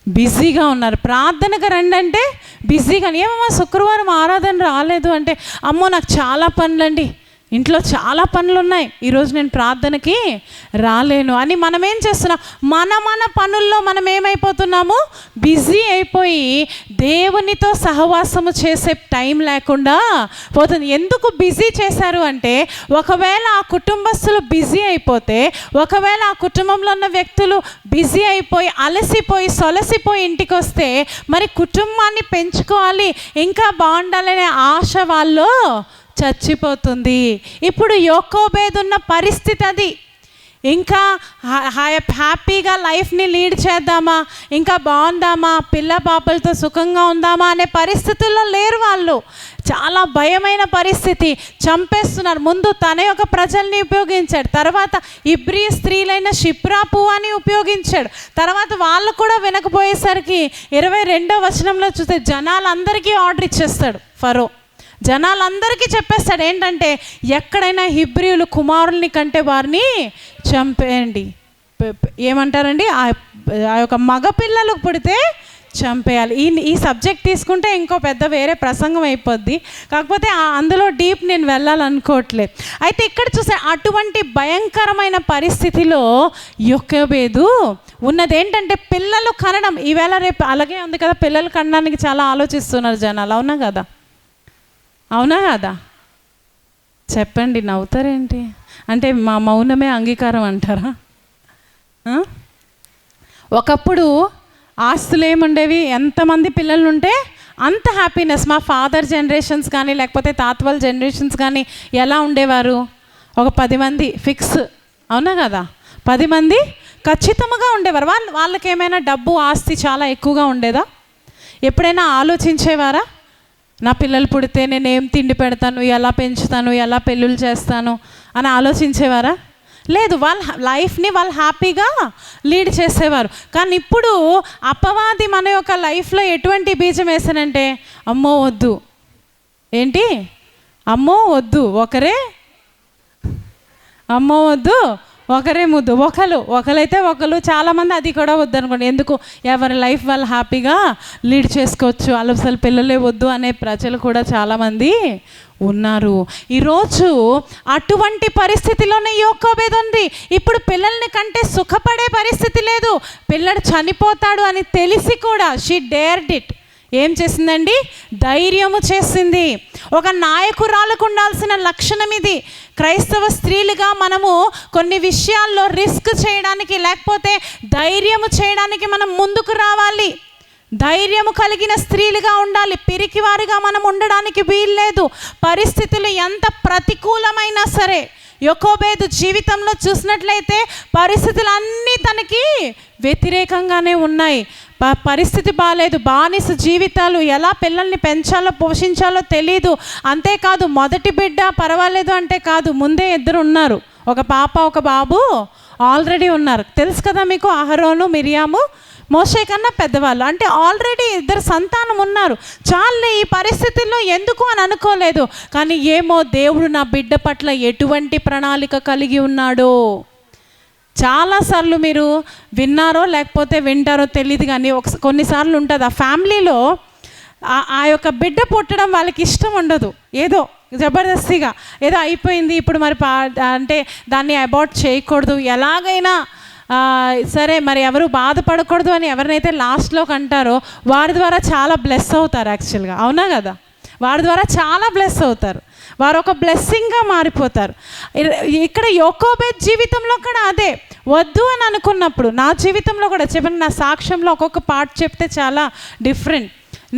బిజీగా ఉన్నారు. ప్రార్థనకు రండి అంటే బిజీగా. ఏమమ్మా శుక్రవారం ఆరాధన రాలేదు అంటే, అమ్మో నాకు చాలా పనులండి, ఇంట్లో చాలా పనులు ఉన్నాయి, ఈరోజు నేను ప్రార్థనకి రాలేను అని మనం ఏం చేస్తున్నాం, మన పనుల్లో మనం ఏమైపోతున్నాము, బిజీ అయిపోయి దేవునితో సహవాసము చేసే టైం లేకుండా పోతుంది. ఎందుకు బిజీ చేశారు అంటే, ఒకవేళ ఆ కుటుంబస్తులు బిజీ అయిపోతే, ఒకవేళ ఆ కుటుంబంలో ఉన్న వ్యక్తులు బిజీ అయిపోయి అలసిపోయి సొలసిపోయి ఇంటికి వస్తే, మరి కుటుంబాన్ని పెంచుకోవాలి ఇంకా బాగుండాలనే ఆశ వాళ్ళు చచ్చిపోతుంది. ఇప్పుడు యాకోబేదున్న పరిస్థితి అది. ఇంకా హ్యాపీగా లైఫ్ని లీడ్ చేద్దామా, ఇంకా బాగుందామా, పిల్ల పాపలతో సుఖంగా ఉందామా అనే పరిస్థితుల్లో లేరు వాళ్ళు. చాలా భయమైన పరిస్థితి. చంపేస్తున్నారు. ముందు తన యొక్క ప్రజల్ని ఉపయోగించాడు, తర్వాత ఇబ్రీ స్త్రీలైన షిప్రా పువ్వాని ఉపయోగించాడు, తర్వాత వాళ్ళు కూడా వినకపోయేసరికి 22వ వచనంలో చూస్తే జనాలందరికీ ఆర్డర్ ఇచ్చేస్తాడు ఫరో. జనాలందరికీ చెప్పేస్తాడు ఏంటంటే, ఎక్కడైనా హిబ్రీయులు కుమారుల్ని కంటే వారిని చంపేయండి. ఏమంటారండి, ఆ యొక్క మగపిల్లలు పుడితే చంపేయాలి. ఈ సబ్జెక్ట్ తీసుకుంటే ఇంకో పెద్ద వేరే ప్రసంగం అయిపోద్ది. కాకపోతే అందులో డీప్ నేను వెళ్ళాలనుకోవట్లేదు. అయితే ఇక్కడ చూస్తే అటువంటి భయంకరమైన పరిస్థితిలో యొకోబేదు ఉన్నది ఏంటంటే, పిల్లలు కనడం. ఈవేళ రేపు అలాగే ఉంది కదా, పిల్లలు కనడానికి చాలా ఆలోచిస్తున్నారు జనాలు. అవునా కదా? అవునా కదా? చెప్పండి, నవ్వుతారేంటి? అంటే మా మౌనమే అంగీకారం అంటారా? ఒకప్పుడు ఆస్తులు ఏముండేవి, ఎంతమంది పిల్లలు ఉంటే అంత హ్యాపీనెస్. మా ఫాదర్ జనరేషన్స్ కానీ లేకపోతే తాత వాళ్ళ జనరేషన్స్ కానీ ఎలా ఉండేవారు, ఒక 10 మంది ఫిక్స్. అవునా కదా? 10 మంది ఖచ్చితంగా ఉండేవారు. వాళ్ళకి ఏమైనా డబ్బు ఆస్తి చాలా ఎక్కువగా ఉండేదా? ఎప్పుడైనా ఆలోచించేవారా, నా పిల్లలు పుడితే నేను ఏం తిండి పెడతాను, ఎలా పెంచుతాను, ఎలా పెళ్ళిళ్ళు చేస్తాను అని ఆలోచించేవారా? లేదు. వాళ్ళ లైఫ్ని వాళ్ళు హ్యాపీగా లీడ్ చేసేవారు. కానీ ఇప్పుడు అపవాది మన యొక్క లైఫ్లో ఎటువంటి బీజం వేసానంటే, అమ్మో వద్దు, ఏంటి అమ్మో వద్దు ఒకరే, అమ్మో వద్దు ఒకరే ముద్దు, ఒకరైతే ఒకరు, చాలామంది అది కూడా వద్దు అనుకోండి. ఎందుకు, ఎవరి లైఫ్ వాళ్ళు హ్యాపీగా లీడ్ చేసుకోవచ్చు, అసలు పిల్లలే వద్దు అనే ప్రజలు కూడా చాలామంది ఉన్నారు. ఈరోజు అటువంటి పరిస్థితిలోనే యాకోబేదు ఉంది. ఇప్పుడు పిల్లల్ని కంటే సుఖపడే పరిస్థితి లేదు. పిల్లడు చనిపోతాడు అని తెలిసి కూడా షీ డేర్డ్ ఇట్. ఏం చేసిందండి? ధైర్యము చేసింది. ఒక నాయకురాలకు ఉండాల్సిన లక్షణం ఇది. క్రైస్తవ స్త్రీలుగా మనము కొన్ని విషయాల్లో రిస్క్ చేయడానికి లేకపోతే ధైర్యము చేయడానికి మనం ముందుకు రావాలి. ధైర్యము కలిగిన స్త్రీలుగా ఉండాలి. పిరికివారిగా మనం ఉండడానికి వీల్లేదు. పరిస్థితులు ఎంత ప్రతికూలమైనా సరే, యాకోబేదు జీవితంలో చూసినట్లయితే పరిస్థితులు అన్నీ తనకి వ్యతిరేకంగానే ఉన్నాయి. పరిస్థితి బాగాలేదు, బానిస జీవితాలు, ఎలా పిల్లల్ని పెంచాలో పోషించాలో తెలీదు. అంతేకాదు మొదటి బిడ్డ పర్వాలేదు అంటే కాదు, ముందే 2 ఉన్నారు, ఒక పాప ఒక బాబు ఆల్రెడీ ఉన్నారు. తెలుసు కదా మీకు, అహరోను మిరియాము మోషే కన్నా పెద్దవాళ్ళు, అంటే ఆల్రెడీ 2 సంతానం ఉన్నారు. చాలే ఈ పరిస్థితుల్లో ఎందుకు అని అనుకోలేదు. కానీ ఏమో దేవుడు నా బిడ్డ పట్ల ఎటువంటి ప్రణాళిక కలిగి ఉన్నాడో. చాలాసార్లు మీరు విన్నారో లేకపోతే వింటారో తెలియదు, కానీ కొన్నిసార్లు ఉంటుంది ఆ ఫ్యామిలీలో ఆ యొక్క బిడ్డ పుట్టడం వాళ్ళకి ఇష్టం ఉండదు. ఏదో జబర్దస్తిగా ఏదో అయిపోయింది, ఇప్పుడు మరి అంటే దాన్ని అబార్ట్ చేయకూడదు, ఎలాగైనా సరే మరి ఎవరు బాధపడకూడదు అని ఎవరినైతే లాస్ట్లోకి అంటారో వారి ద్వారా చాలా బ్లెస్ అవుతారు యాక్చువల్గా. అవునా కదా? వారి ద్వారా చాలా బ్లెస్ అవుతారు, వారు ఒక బ్లెస్సింగ్గా మారిపోతారు. ఇక్కడ యాకోబేదు జీవితంలో కూడా అదే. వద్దు అని అనుకున్నప్పుడు నా జీవితంలో కూడా చెప్పండి, నా సాక్ష్యంలో ఒక్కొక్క పార్ట్ చెప్తే చాలా డిఫరెంట్.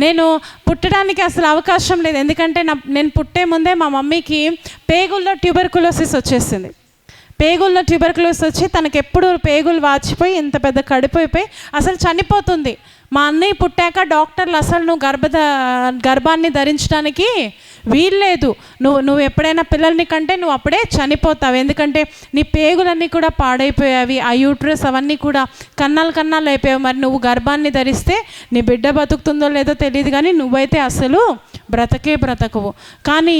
నేను పుట్టడానికి అసలు అవకాశం లేదు, ఎందుకంటే నేను పుట్టే ముందే మా మమ్మీకి పేగుల్లో ట్యూబర్కులోసిస్ వచ్చేసింది. పేగుల్లో ట్యూబర్క్యులోసిస్ వచ్చి తనకి ఎప్పుడు పేగులు వాచిపోయి ఇంత పెద్ద కడుపు అయిపోయి అసలు చనిపోతుంది. మా అన్నయ్య పుట్టాక డాక్టర్లు అసలు నువ్వు గర్భాన్ని ధరించడానికి వీల్లేదు, నువ్వు ఎప్పుడైనా పిల్లల్ని కంటే నువ్వు అప్పుడే చనిపోతావు, ఎందుకంటే నీ పేగులన్నీ కూడా పాడైపోయావి, ఆ యూట్రస్ అవన్నీ కూడా కన్నాలు అయిపోయావు, మరి నువ్వు గర్భాన్ని ధరిస్తే నీ బిడ్డ బతుకుతుందో లేదో తెలియదు కానీ నువ్వైతే అసలు బ్రతకవు. కానీ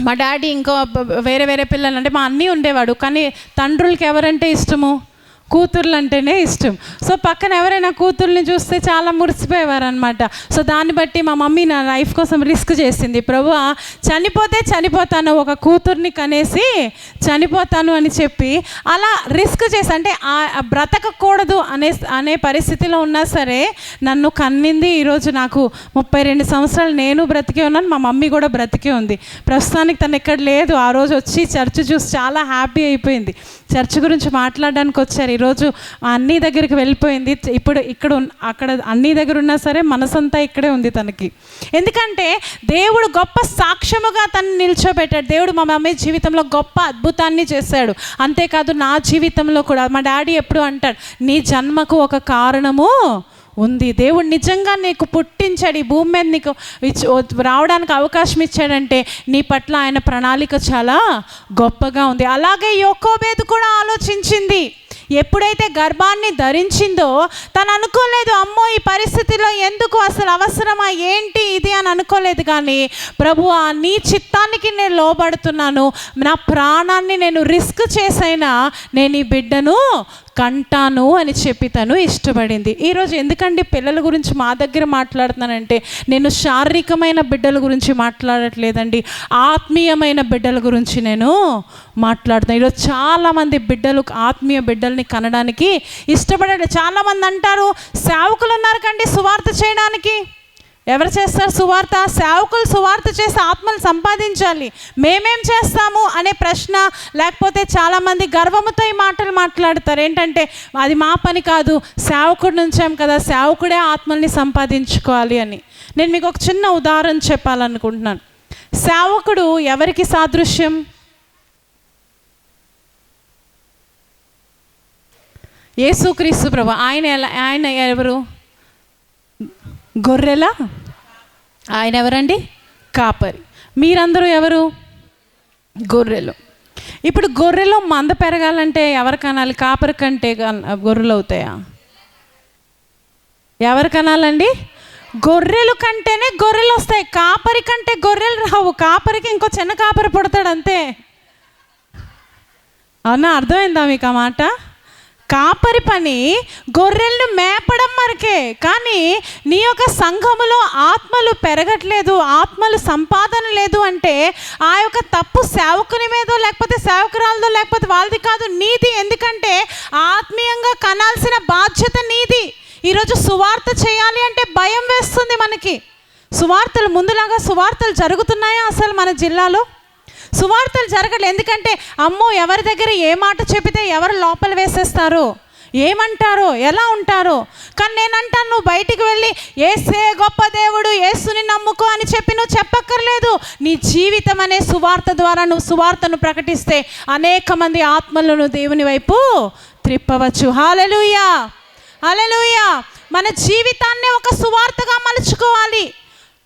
మా డాడీ ఇంకో వేరే పిల్లలు అంటే మా అన్నీ ఉండేవాడు, కానీ తండ్రులకి ఎవరంటే ఇష్టము? కూతుర్లు అంటేనే ఇష్టం. సో పక్కన ఎవరైనా కూతుర్ని చూస్తే చాలా మురిసిపోయేవారు అనమాట. సో దాన్ని బట్టి మా మమ్మీ నా లైఫ్ కోసం రిస్క్ చేసింది, ప్రభువా చనిపోతే చనిపోతాను, ఒక కూతుర్ని కనేసి చనిపోతాను అని చెప్పి అలా రిస్క్ చేసి, అంటే బ్రతకకూడదు అనే పరిస్థితిలో ఉన్నా సరే నన్ను కన్నింది. ఈరోజు నాకు 32 సంవత్సరాలు నేను బ్రతికే ఉన్నాను, మా మమ్మీ కూడా బ్రతికే ఉంది. ప్రస్తుతానికి తను ఎక్కడ లేదు. ఆ రోజు వచ్చి చర్చ్ చూసి చాలా హ్యాపీ అయిపోయింది. చర్చ్ గురించి మాట్లాడడానికి వచ్చారు. ఈరోజు అన్నీ దగ్గరికి వెళ్ళిపోయింది. ఇప్పుడు అక్కడ అన్నీ దగ్గర ఉన్నా సరే మనసంతా ఇక్కడే ఉంది తనకి. ఎందుకంటే దేవుడు గొప్ప సాక్ష్యముగా తను నిల్చోబెట్టాడు. దేవుడు మా మమ్మీ జీవితంలో గొప్ప అద్భుతాన్ని చేశాడు. అంతేకాదు నా జీవితంలో కూడా మా డాడీ ఎప్పుడు అంటాడు, నీ జన్మకు ఒక కారణము ఉంది, దేవుడు నిజంగా నీకు పుట్టించాడు, ఈ భూమి మీద నీకు రావడానికి అవకాశం ఇచ్చాడంటే నీ పట్ల ఆయన ప్రణాళిక చాలా గొప్పగా ఉంది. అలాగే యోకోబేదు కూడా ఆలోచించింది. ఎప్పుడైతే గర్భాన్ని ధరించిందో తను అనుకోలేదు, అమ్మో ఈ పరిస్థితిలో ఎందుకు, అసలు అవసరమా ఏంటి ఇది అని అనుకోలేదు. కానీ ప్రభువా నీ చిత్తానికి నేను లోబడుతున్నాను, నా ప్రాణాన్ని నేను రిస్క్ చేసైనా నేను ఈ బిడ్డను కంటాను అని చెప్పి తను ఇష్టపడింది. ఈరోజు ఎందుకండి పిల్లల గురించి మా దగ్గర మాట్లాడుతున్నానంటే నేను శారీరకమైన బిడ్డల గురించి మాట్లాడట్లేదండి, ఆత్మీయమైన బిడ్డల గురించి నేను మాట్లాడుతున్నాను. ఈరోజు చాలామంది బిడ్డలు ఆత్మీయ బిడ్డల్ని కనడానికి ఇష్టపడారు. చాలామంది అంటారు సేవకులు ఉన్నారు కండి సువార్త చేయడానికి. ఎవరు చేస్తారు సువార్త? సేవకులు సువార్త చేసి ఆత్మలు సంపాదించాలి, మేమేం చేస్తాము అనే ప్రశ్న, లేకపోతే చాలామంది గర్వముతో ఈ మాటలు మాట్లాడతారు. ఏంటంటే అది మా పని కాదు, సేవకుడి నుంచాం కదా, సేవకుడే ఆత్మల్ని సంపాదించుకోవాలి అని. నేను మీకు ఒక చిన్న ఉదాహరణ చెప్పాలనుకుంటున్నాను. సేవకుడు ఎవరికి సాదృశ్యం? యేసుక్రీస్తు ప్రభు. ఆయన ఎవరు? గొర్రెల ఆయన ఎవరండి? కాపరి. మీరందరూ ఎవరు? గొర్రెలు. ఇప్పుడు గొర్రెలు మంద పెరగాలంటే ఎవరు కనాలి? కాపరి కంటే గొర్రెలు అవుతాయా? ఎవరు కనాలండి? గొర్రెలు కంటేనే గొర్రెలు వస్తాయి, కాపరి కంటే గొర్రెలు రావు. కాపరికి ఇంకో చిన్న కాపరి పుడతాడు అంతే. అవునా? అర్థమైందా మీకు ఆ మాట? కాపరి పని గొర్రెలను మేపడం వరకే. కానీ నీ యొక్క సంఘములో ఆత్మలు పెరగట్లేదు, ఆత్మలు సంపాదన లేదు అంటే ఆ యొక్క తప్పు సేవకుని మీదో లేకపోతే సేవకురాలదో లేకపోతే వాళ్ళది కాదు, నీది. ఎందుకంటే ఆత్మీయంగా కనాల్సిన బాధ్యత నీది. ఈరోజు సువార్త చేయాలి అంటే భయం వేస్తుంది మనకి. సువార్తలు ముందులాగా సువార్తలు జరుగుతున్నాయా అసలు మన జిల్లాలో? సువార్తలు జరగట్లేదు. ఎందుకంటే అమ్మో ఎవరి దగ్గర ఏ మాట చెబితే ఎవరు లోపల వేసేస్తారో, ఏమంటారో, ఎలా ఉంటారో. కానీ నేనంటాను, నువ్వు బయటికి వెళ్ళి యేసే గొప్ప దేవుడు, యేసుని నమ్ముకో అని చెప్పి నువ్వు చెప్పక్కర్లేదు. నీ జీవితం అనే సువార్త ద్వారా నువ్వు సువార్తను ప్రకటిస్తే అనేక మంది ఆత్మలను దేవుని వైపు త్రిప్పవచ్చు. హల్లెలూయా, హల్లెలూయా. మన జీవితాన్నే ఒక సువార్తగా మలుచుకోవాలి.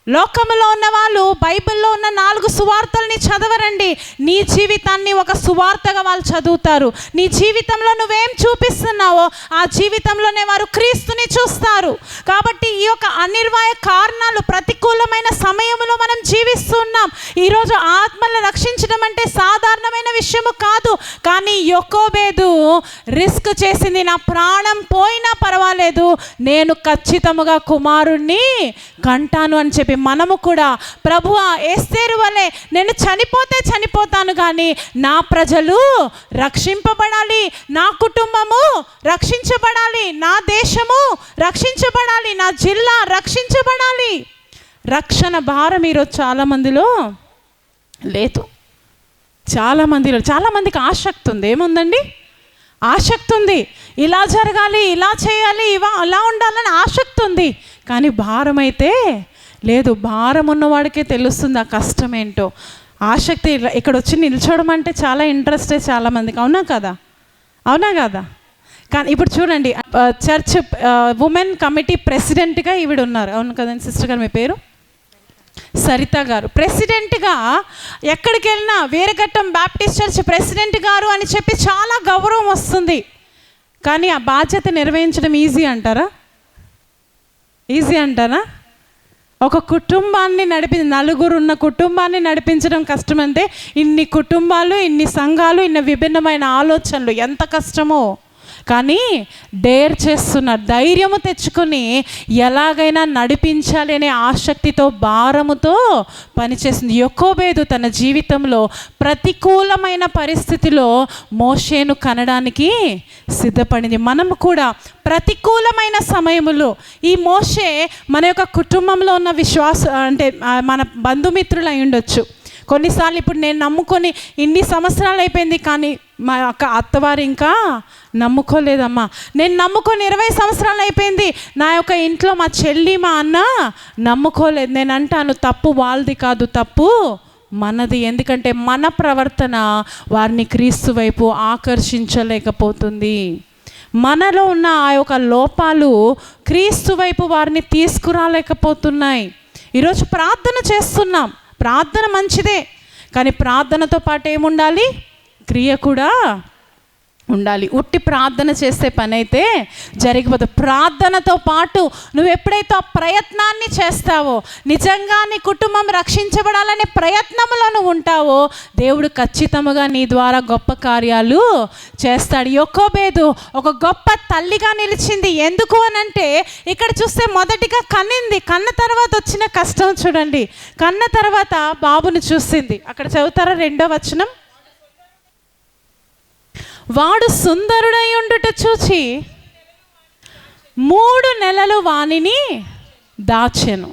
లోకంలో ఉన్న వాళ్ళు బైబిల్లో ఉన్న 4 సువార్తల్ని చదవరండి. నీ జీవితాన్ని ఒక సువార్తగా వాళ్ళు చదువుతారు. నీ జీవితంలో నువ్వేం చూపిస్తున్నావో ఆ జీవితంలోనే వారు క్రీస్తుని చూస్తారు. కాబట్టి ఈ యొక్క అనిర్వాయ కారణాలు, ప్రతికూలమైన సమయంలో మనం జీవిస్తున్నాం. ఈరోజు ఆత్మలను రక్షించడం అంటే సాధారణమైన విషయము కాదు. కానీ యోకోబేదు రిస్క్ చేసింది, నా ప్రాణం పోయినా పర్వాలేదు, నేను ఖచ్చితంగా కుమారుణ్ణి కంటాను అని చెప్పి. మనము కూడా ప్రభువా ఎస్తేరు వలె నేను చనిపోతే చనిపోతాను కానీ నా ప్రజలు రక్షింపబడాలి, నా కుటుంబము రక్షించబడాలి, నా దేశము రక్షించబడాలి, నా జిల్లా రక్షించబడాలి. రక్షణ భారం ఈరోజు చాలామందిలో లేదు. చాలామందికి ఆసక్తి ఉంది. ఏముందండి? ఆసక్తి ఉంది. ఇలా జరగాలి, ఇలా చేయాలి, అలా ఉండాలని ఆసక్తి ఉంది. కానీ భారం అయితే లేదు. భారం ఉన్నవాడికే తెలుస్తుంది ఆ కష్టం ఏంటో. ఆసక్తి. ఇక్కడ వచ్చి నిల్చోవడం అంటే చాలా ఇంట్రెస్టే చాలామందికి, అవునా కదా? అవునా కదా? కానీ ఇప్పుడు చూడండి, చర్చ్ ఉమెన్ కమిటీ ప్రెసిడెంట్గా ఈవిడ ఉన్నారు, అవును కదండి సిస్టర్ గారు? మీ పేరు సరిత గారు. ప్రెసిడెంట్గా ఎక్కడికి వెళ్ళినా వీరఘట్టం బ్యాప్టిస్ట్ చర్చ్ ప్రెసిడెంట్ గారు అని చెప్పి చాలా గౌరవం వస్తుంది. కానీ ఆ బాధ్యత నిర్వహించడం ఈజీ అంటారా? ఈజీ అంటారా? ఒక కుటుంబాన్ని నలుగురు ఉన్న కుటుంబాన్ని నడిపించడం కష్టమంటే ఇన్ని కుటుంబాలు, ఇన్ని సంఘాలు, ఇన్ని విభిన్నమైన ఆలోచనలు ఎంత కష్టమో. కానీ డేర్ చేస్తున్నారు, ధైర్యము తెచ్చుకొని ఎలాగైనా నడిపించాలి అనే ఆసక్తితో, భారముతో పనిచేస్తుంది. యొకోబేదు తన జీవితంలో ప్రతికూలమైన పరిస్థితిలో మోషేను కనడానికి సిద్ధపడింది. మనము కూడా ప్రతికూలమైన సమయములో, ఈ మోషే మన యొక్క కుటుంబంలో ఉన్న అంటే మన బంధుమిత్రులు అయి ఉండొచ్చు. కొన్నిసార్లు ఇప్పుడు నేను నమ్ముకొని ఇన్ని సంవత్సరాలు అయిపోయింది, కానీ మా అత్తవారు ఇంకా నమ్ముకోలేదమ్మా. నేను నమ్ముకొని 20 సంవత్సరాలు అయిపోయింది, నా యొక్క ఇంట్లో మా చెల్లి, మా అన్న నమ్ముకోలేదు. నేను అంటాను, తప్పు వాళ్ళది కాదు, తప్పు మనది. ఎందుకంటే మన ప్రవర్తన వారిని క్రీస్తు వైపు ఆకర్షించలేకపోతుంది. మనలో ఉన్న ఆ యొక్క లోపాలు క్రీస్తు వైపు వారిని తీసుకురాలేకపోతున్నాయి. ఈరోజు ప్రార్థన చేస్తున్నాం, ప్రార్థన మంచిదే, కానీ ప్రార్థనతో పాటు ఏముండాలి? క్రియ కూడా ఉండాలి. ఉట్టి ప్రార్థన చేసే పని అయితే జరిగిపోతుంది. ప్రార్థనతో పాటు నువ్వు ఎప్పుడైతే ఆ ప్రయత్నాన్ని చేస్తావో, నిజంగా నీ కుటుంబం రక్షించబడాలనే ప్రయత్నంలో నువ్వు ఉంటావో, దేవుడు ఖచ్చితంగా నీ ద్వారా గొప్ప కార్యాలు చేస్తాడు. యొకోబేదు ఒక గొప్ప తల్లిగా నిలిచింది. ఎందుకు అనంటే ఇక్కడ చూస్తే మొదటిగా కన్నింది, కన్న తర్వాత వచ్చిన కష్టం చూడండి. కన్న తర్వాత బాబును చూసింది. అక్కడ చదువుతారా 2వ వచనం? వాడు సుందరుడై ఉండుట చూచి 3 నెలలు వానిని దాచెను.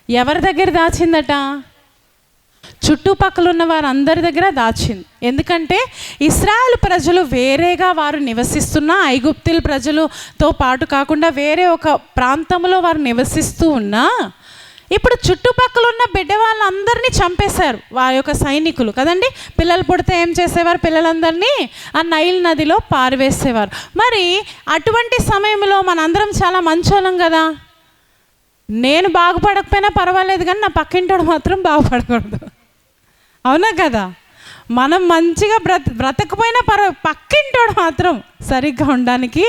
ఎవరి దగ్గర దాచిందట? చుట్టుపక్కల ఉన్న వారందరి దగ్గర దాచింది. ఎందుకంటే ఇశ్రాయేలు ప్రజలు వేరేగా వారు నివసిస్తున్న, ఐగుప్తుల ప్రజలతో పాటు కాకుండా వేరే ఒక ప్రాంతంలో వారు నివసిస్తూ ఉన్నా, ఇప్పుడు చుట్టుపక్కల ఉన్న బిడ్డ వాళ్ళందరినీ చంపేశారు వారి యొక్క సైనికులు కదండి. పిల్లలు పుడితే ఏం చేసేవారు? పిల్లలందరినీ ఆ నైల్ నదిలో పారవేసేవారు. మరి అటువంటి సమయంలో మనందరం చాలా మంచోళ్ళం కదా. నేను బాగుపడకపోయినా పర్వాలేదు, కానీ నా పక్కింటోడు మాత్రం బాగుపడకూడదు, అవునా కదా? మనం మంచిగా బ్రతకపోయినా పక్కింటోడు మాత్రం సరిగ్గా ఉండడానికి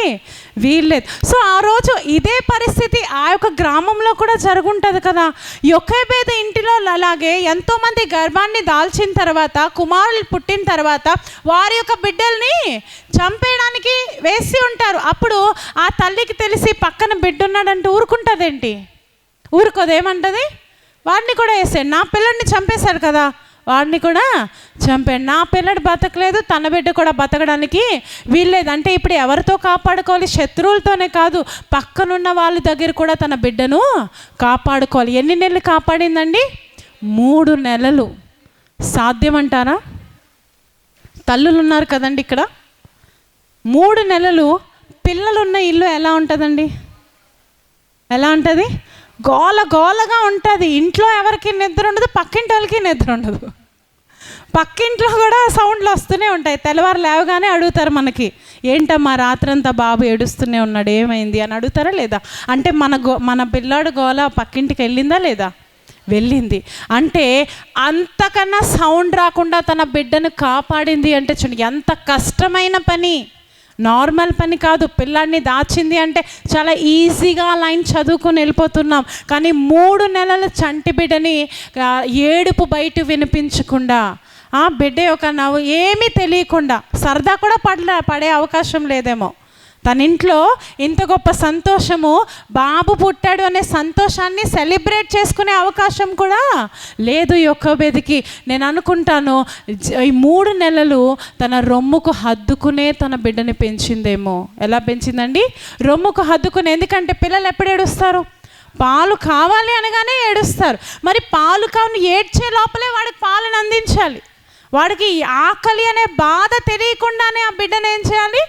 వీల్లేదు. సో ఆ రోజు ఇదే పరిస్థితి ఆ యొక్క గ్రామంలో కూడా జరుగుంటుంది కదా. యొకోబేదు ఇంటిలో అలాగే ఎంతోమంది గర్భాన్ని దాల్చిన తర్వాత, కుమారులు పుట్టిన తర్వాత వారి యొక్క బిడ్డల్ని చంపేయడానికి వేసి ఉంటారు. అప్పుడు ఆ తల్లికి తెలిసి పక్కన బిడ్డ ఉన్నాడంటే ఊరుకుంటుందేంటి? ఊరుకోదేమంటది? వాడిని కూడా వేసాడు, నా పిల్లడిని చంపేశాడు కదా, వాడిని కూడా చంపాడు, నా పిల్లడు బతకలేదు, తన బిడ్డ కూడా బతకడానికి వీల్లేదు. అంటే ఇప్పుడు ఎవరితో కాపాడుకోవాలి? శత్రువులతోనే కాదు, పక్కనున్న వాళ్ళ దగ్గర కూడా తన బిడ్డను కాపాడుకోవాలి. ఎన్ని నెలలు కాపాడిందండి? 3 నెలలు. సాధ్యమంటారా? తల్లులు ఉన్నారు కదండి ఇక్కడ. 3 నెలలు పిల్లలున్న ఇల్లు ఎలా ఉంటుందండి? ఎలా ఉంటుంది? గోల గోలగా ఉంటుంది. ఇంట్లో ఎవరికి నిద్ర ఉండదు, పక్కింటి వాళ్ళకి నిద్ర ఉండదు. పక్కింట్లో కూడా సౌండ్లు వస్తూనే ఉంటాయి. తెల్లవారు లేవగానే అడుగుతారు మనకి, ఏంటమ్మా రాత్రంతా బాబు ఏడుస్తూనే ఉన్నాడు, ఏమైంది అని అడుగుతారా లేదా? అంటే మన పిల్లాడు గోల పక్కింటికి వెళ్ళిందా లేదా? వెళ్ళింది. అంటే అంతకన్నా సౌండ్ రాకుండా తన బిడ్డను కాపాడింది అంటే చూడండి ఎంత కష్టమైన పని, నార్మల్ పని కాదు. పిల్లాడిని దాచింది అంటే చాలా ఈజీగా లైన్ చదువుకొని వెళ్ళిపోతున్నాం, కానీ 3 నెలల చంటి బిడ్డని ఏడుపు బయట వినిపించకుండా, ఆ బిడ్డ యొక్క నవ్వు ఏమీ తెలియకుండా, సరదా కూడా పడే అవకాశం లేదేమో. తన ఇంట్లో ఇంత గొప్ప సంతోషము, బాబు పుట్టాడు అనే సంతోషాన్ని సెలబ్రేట్ చేసుకునే అవకాశం కూడా లేదు యొకోబేదుకి. నేను అనుకుంటాను ఈ 3 నెలలు తన రొమ్ముకు హద్దుకునే తన బిడ్డని పెంచిందేమో. ఎలా పెంచిందండి? రొమ్ముకు హద్దుకుని. ఎందుకంటే పిల్లలు ఎప్పుడు ఏడుస్తారు? పాలు కావాలి అనగానే ఏడుస్తారు. మరి పాలు కావాలి, ఏడ్చే లోపలే వాడికి పాలను అందించాలి. వాడికి ఆకలి అనే బాధ తెలియకుండానే ఆ బిడ్డను ఏం చేయాలి?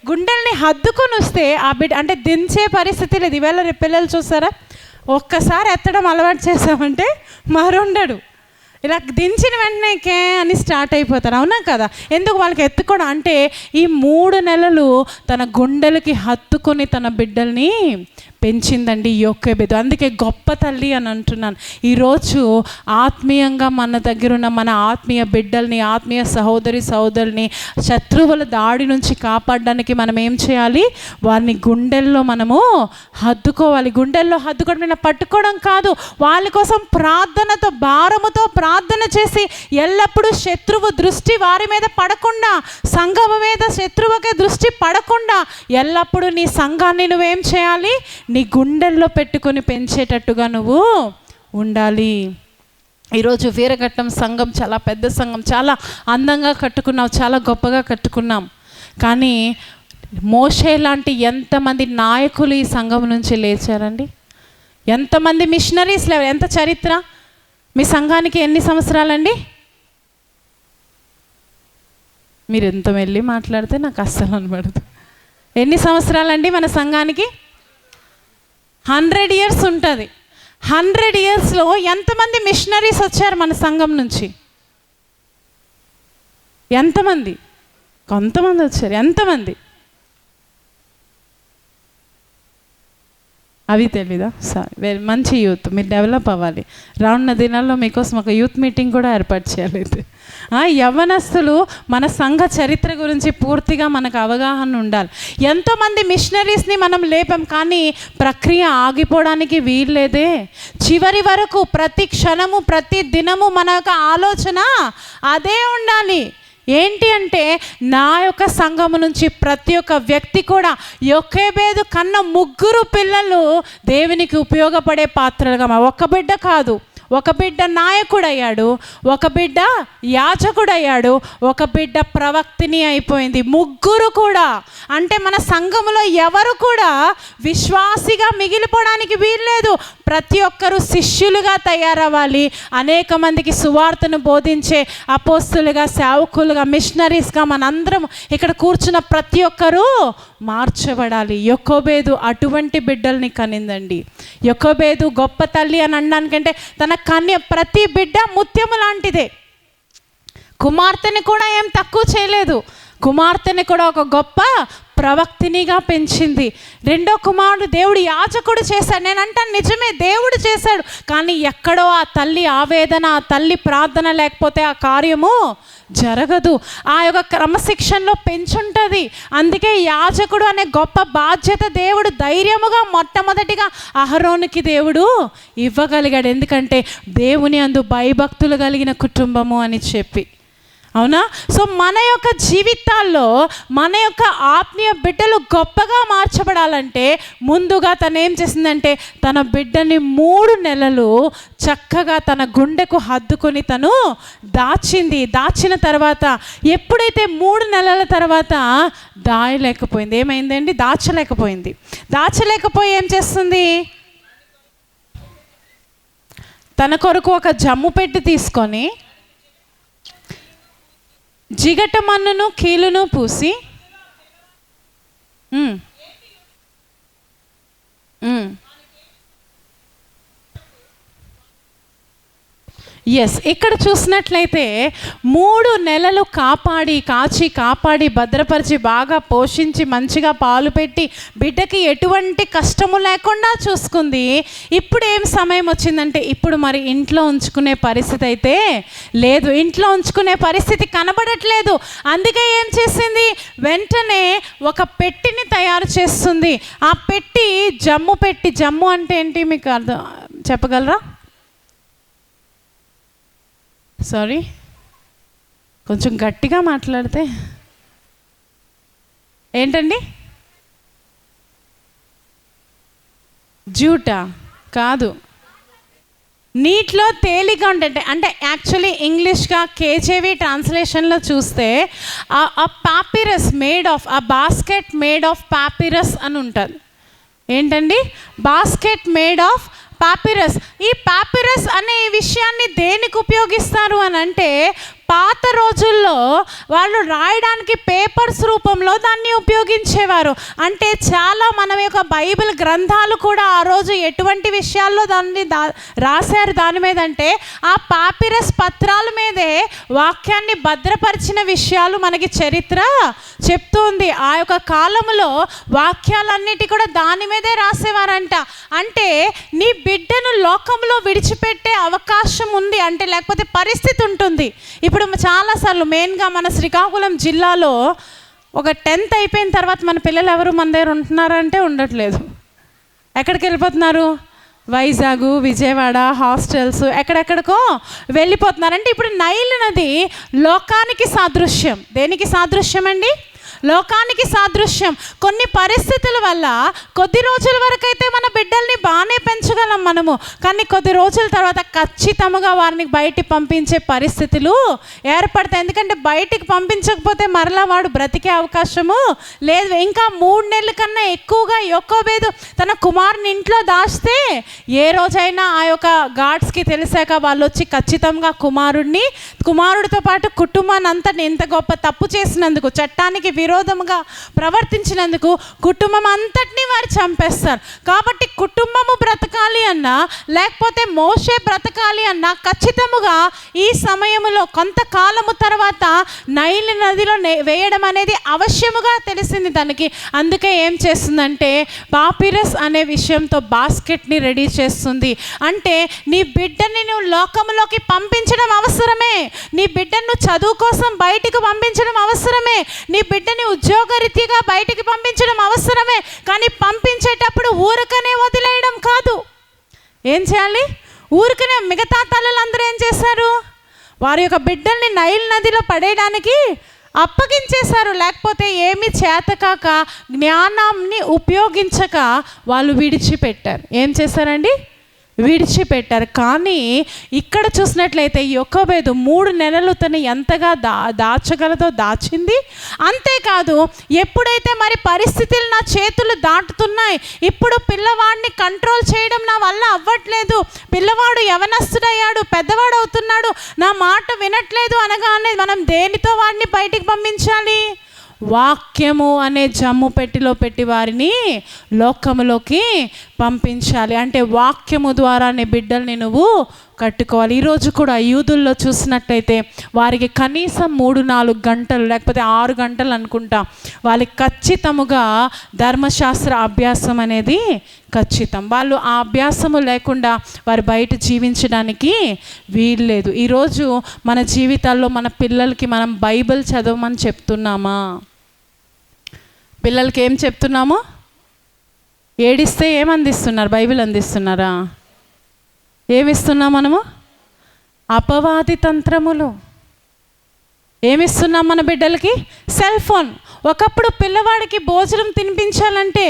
గుండెల్ని హద్దుకొని వస్తే ఆ బిడ్డ అంటే దించే పరిస్థితి లేదు. ఈవేళ రేపు పిల్లలు చూసారా, ఒక్కసారి ఎత్తడం అలవాటు చేసామంటే మరుండడు. ఇలా దించిన వెంటనే అని స్టార్ట్ అయిపోతారు, అవునా కదా? ఎందుకు వాళ్ళకి ఎత్తుకోవడం అంటే ఈ 3 నెలలు తన గుండెలకి హత్తుకొని తన బిడ్డల్ని పెంచిందండి యోకేబేదు. అందుకే గొప్ప తల్లి అని అంటున్నాను. ఈరోజు ఆత్మీయంగా మన దగ్గర ఉన్న మన ఆత్మీయ బిడ్డల్ని, ఆత్మీయ సహోదరుల్ని శత్రువుల దాడి నుంచి కాపాడడానికి మనం ఏం చేయాలి? వారిని గుండెల్లో మనము హత్తుకోవాలి. గుండెల్లో హత్తుకోవడం పట్టుకోవడం కాదు, వాళ్ళ కోసం ప్రార్థనతో భారముతో ప్రార్థన చేసి ఎల్లప్పుడూ శత్రువు దృష్టి వారి మీద పడకుండా, సంఘం మీద శత్రువుకే దృష్టి పడకుండా ఎల్లప్పుడూ నీ సంఘాన్ని నువ్వేం చేయాలి? నీ గుండెల్లో పెట్టుకొని పెంచేటట్టుగా నువ్వు ఉండాలి. ఈరోజు వీరఘట్టం సంఘం చాలా పెద్ద సంఘం, చాలా అందంగా కట్టుకున్నాం, చాలా గొప్పగా కట్టుకున్నాం. కానీ మోషే లాంటి ఎంతమంది నాయకులు ఈ సంఘం నుంచి లేచారండి? ఎంతమంది మిషనరీస్ లేవు? ఎంత చరిత్ర? మీ సంఘానికి ఎన్ని సంవత్సరాలండి? మీరు ఎంత వెళ్ళి మాట్లాడితే నాకు అస్సలు అనబడదు. ఎన్ని సంవత్సరాలండి మన సంఘానికి? 100 years ఉంటుంది. 100 yearsలో ఎంతమంది మిషనరీస్ వచ్చారు మన సంఘం నుంచి? ఎంతమంది? కొంతమంది వచ్చారు. ఎంతమంది? అవి తెలీదా? సరే, మంచి యూత్, మీరు డెవలప్ అవ్వాలి. రానున్న దినాల్లో మీకోసం ఒక యూత్ మీటింగ్ కూడా ఏర్పాటు చేయాలి. యవ్వనస్తులు మన సంఘ చరిత్ర గురించి పూర్తిగా మనకు అవగాహన ఉండాలి. ఎంతోమంది మిషనరీస్ని మనం లేపాం, కానీ ప్రక్రియ ఆగిపోవడానికి వీల్లేదే. చివరి వరకు ప్రతి క్షణము ప్రతి దినము మన యొక్క ఆలోచన అదే ఉండాలి. ఏంటి అంటే నా యొక్క సంఘము నుంచి ప్రతి ఒక్క వ్యక్తి కూడా యోకేబేదు కన్న 3 పిల్లలు దేవునికి ఉపయోగపడే పాత్రలుగా, ఒక బిడ్డ కాదు, ఒక బిడ్డ నాయకుడయ్యాడు, ఒక బిడ్డ యాజకుడయ్యాడు, ఒక బిడ్డ ప్రవక్తిని అయిపోయింది. 3 కూడా అంటే మన సంఘములో ఎవరు కూడా విశ్వాసిగా మిగిలిపోవడానికి వీల్లేదు. ప్రతి ఒక్కరూ శిష్యులుగా తయారవ్వాలి. అనేక మందికి సువార్తను బోధించే అపోస్తులుగా, సేవకులుగా, మిషనరీస్గా మనందరం ఇక్కడ కూర్చున్న ప్రతి ఒక్కరూ మార్చబడాలి. యోకోబేదు అటువంటి బిడ్డల్ని కనిందండి. యోకోబేదు గొప్ప తల్లి అని అనడానికంటే తన కన్య ప్రతి బిడ్డ ముత్యము లాంటిదే. కుమార్తెని కూడా ఏం తక్కువ చేయలేదు. కుమార్తెని కూడా ఒక గొప్ప ప్రవక్తినిగా పెంచింది. 2వ కుమారుడు దేవుడు యాజకుడు చేశాడు. నేను అంటాను నిజమే, దేవుడు చేశాడు. కానీ ఎక్కడో ఆ తల్లి ఆవేదన, ఆ తల్లి ప్రార్థన లేకపోతే ఆ కార్యము జరగదు. ఆ యొక్క క్రమశిక్షణలో పెంచుంటుంది. అందుకే యాజకుడు అనే గొప్ప బాధ్యత దేవుడు ధైర్యముగా మొట్టమొదటిగా అహరోనుకి దేవుడు ఇవ్వగలిగాడు. ఎందుకంటే దేవుని అందు భయభక్తులు కలిగిన కుటుంబము అని చెప్పి, అవునా? సో మన యొక్క జీవితాల్లో మన యొక్క ఆత్మీయ బిడ్డలు గొప్పగా మార్చబడాలంటే ముందుగా తను ఏం చేసిందంటే తన బిడ్డని 3 నెలలు చక్కగా తన గుండెకు హద్దుకొని తను దాచింది. దాచిన తర్వాత ఎప్పుడైతే 3 నెలల తర్వాత దాయలేకపోయింది, ఏమైందండి? దాచలేకపోయి ఏం చేస్తుంది? తన కొరకు ఒక జమ్ము పెట్టి తీసుకొని జిగట మన్నును కీలును పూసి ఇక్కడ చూసినట్లయితే 3 నెలలు కాపాడి భద్రపరిచి బాగా పోషించి మంచిగా పాలు పెట్టి బిడ్డకి ఎటువంటి కష్టము లేకుండా చూసుకుంది. ఇప్పుడు ఏం సమయం వచ్చిందంటే ఇప్పుడు మరి ఇంట్లో ఉంచుకునే పరిస్థితి అయితే లేదు, ఇంట్లో ఉంచుకునే పరిస్థితి కనబడట్లేదు. అందుకే ఏం చేసింది? వెంటనే ఒక పెట్టిని తయారు చేస్తుంది. ఆ పెట్టి జమ్ము అంటే ఏంటి మీకు అర్థం చెప్పగలరా? సారీ, కొంచెం గట్టిగా మాట్లాడితే. ఏంటండి? జ్యూటా? కాదు, నీటిలో తేలిగా ఉంటే అంటే యాక్చువల్లీ ఇంగ్లీష్గా కేజేవి ట్రాన్స్లేషన్లో చూస్తే ఆ పాపిరస్ మేడ్ ఆఫ్, ఆ బాస్కెట్ మేడ్ ఆఫ్ పాపిరస్ అని ఉంటుంది. ఏంటండి? Basket made of papyrus. ఈ పాపిరస్ అనే విషయాన్ని దేనికి ఉపయోగిస్తారు అని అంటే పాత రోజుల్లో వాళ్ళు రాయడానికి పేపర్స్ రూపంలో దాన్ని ఉపయోగిస్తారు. ఉపయోగించేవారు. అంటే చాలా మన యొక్క బైబిల్ గ్రంథాలు కూడా ఆ రోజు ఎటువంటి విషయాల్లో దాన్ని రాశారు దాని మీద అంటే ఆ పాపిరస్ పత్రాల మీదే వాక్యాన్ని భద్రపరిచిన విషయాలు మనకి చరిత్ర చెప్తుంది. ఆ యొక్క కాలంలో వాక్యాలన్నిటి కూడా దాని మీదే రాసేవారంట. అంటే నీ బిడ్డను లోకంలో విడిచిపెట్టే అవకాశం ఉంది అంటే, లేకపోతే పరిస్థితి ఉంటుంది. ఇప్పుడు చాలాసార్లు మెయిన్గా మన శ్రీకాకుళం జిల్లాలో ఒక 10th అయిపోయిన తర్వాత మన పిల్లలు ఎవరు మన దగ్గర ఉంటున్నారంటే ఉండట్లేదు. ఎక్కడికి వెళ్ళిపోతున్నారు? వైజాగ్, విజయవాడ, హాస్టల్స్ ఎక్కడెక్కడికో వెళ్ళిపోతున్నారు. అంటే ఇప్పుడు నైల్ నది లోకానికి సాదృశ్యం. దేనికి సాదృశ్యం అండి? లోకానికి సాదృశ్యం. కొన్ని పరిస్థితుల వల్ల కొద్ది రోజుల వరకు అయితే మన బిడ్డల్ని బాగానే పెంచగలం మనము, కానీ కొద్ది రోజుల తర్వాత ఖచ్చితంగా వారిని బయటికి పంపించే పరిస్థితులు ఏర్పడతాయి. ఎందుకంటే బయటికి పంపించకపోతే మరలా వాడు బ్రతికే అవకాశము లేదు. ఇంకా 3 నెలల కన్నా ఎక్కువగా యోకోబేదు తన కుమారుని ఇంట్లో దాస్తే ఏ రోజైనా ఆ యొక్క గాడ్స్కి తెలిసాక వాళ్ళు వచ్చి ఖచ్చితంగా కుమారుడితో పాటు కుటుంబాన్ని అంతటిని ఇంత గొప్ప తప్పు చేసినందుకు, చట్టానికి విరోధముగా ప్రవర్తించినందుకు కుటుంబం అంతటినీ వారు చంపేస్తారు. కాబట్టి కుటుంబము బ్రతకాలి అన్నా లేకపోతే మోషే బ్రతకాలి అన్నా ఖచ్చితముగా ఈ సమయంలో కొంతకాలము తర్వాత నైల్ నదిలో వేయడం అనేది అవశ్యముగా తెలిసింది తనకి. అందుకే ఏం చేస్తుందంటే పాపిరస్ అనే విషయంతో బాస్కెట్ని రెడీ చేస్తుంది. అంటే నీ బిడ్డని నువ్వు లోకంలోకి పంపించడం అవసరమే, నీ బిడ్డను చదువు కోసం బయటికి పంపించడం అవసరమే, నీ బిడ్డని ఉద్యోగరీతిగా బయటికి పంపించడం అవసరమే. కానీ పంపించేటప్పుడు ఊరకనే వదిలేయడం కాదు. ఏం చేయాలి? ఊరికనే మిగతా తల్లులందరూ ఏం చేశారు? వారి యొక్క బిడ్డల్ని నైల్ నదిలో పడేయడానికి అప్పగించేశారు. లేకపోతే ఏమి చేతకాక జ్ఞానాన్ని ఉపయోగించక వాళ్ళు విడిచిపెట్టారు. ఏం చేశారండి? విడిచిపెట్టారు. కానీ ఇక్కడ చూసినట్లయితే యోకోబేదు 3 నెలలు తను ఎంతగా దాచగలదో దాచింది. అంతేకాదు ఎప్పుడైతే మరి పరిస్థితులు నా చేతులు దాటుతున్నాయి, ఇప్పుడు పిల్లవాడిని కంట్రోల్ చేయడం నా వల్ల అవ్వట్లేదు, పిల్లవాడు యవనస్తుడయ్యాడు, పెద్దవాడు అవుతున్నాడు, నా మాట వినట్లేదు అనగానే మనం దేనితో వాడిని బయటికి పంపించాలి? వాక్యము అనే జమ్ము పెట్టిలో పెట్టి వారిని లోకములోకి పంపించాలి. అంటే వాక్యము ద్వారా నీ బిడ్డల్ని నువ్వు కట్టుకోవాలి. ఈరోజు కూడా యూదుల్లో చూసినట్టయితే వారికి కనీసం 3-4 గంటలు లేకపోతే 6 గంటలు అనుకుంటా వాళ్ళకి ఖచ్చితముగా ధర్మశాస్త్ర అభ్యాసం అనేది ఖచ్చితం. వాళ్ళు ఆ అభ్యాసము లేకుండా వారు బయట జీవించడానికి వీల్లేదు. ఈరోజు మన జీవితాల్లో మన పిల్లలకి మనం బైబిల్ చదవమని చెప్తున్నామా? పిల్లలకి ఏం చెప్తున్నాము? ఏడిస్తే ఏమందిస్తున్నారు? బైబిల్ అందిస్తున్నారా? ఏమిస్తున్నాం మనము? అపవాది తంత్రములు. ఏమిస్తున్నాం మన బిడ్డలకి? Cell phone. ఒకప్పుడు పిల్లవాడికి భోజనం తినిపించాలంటే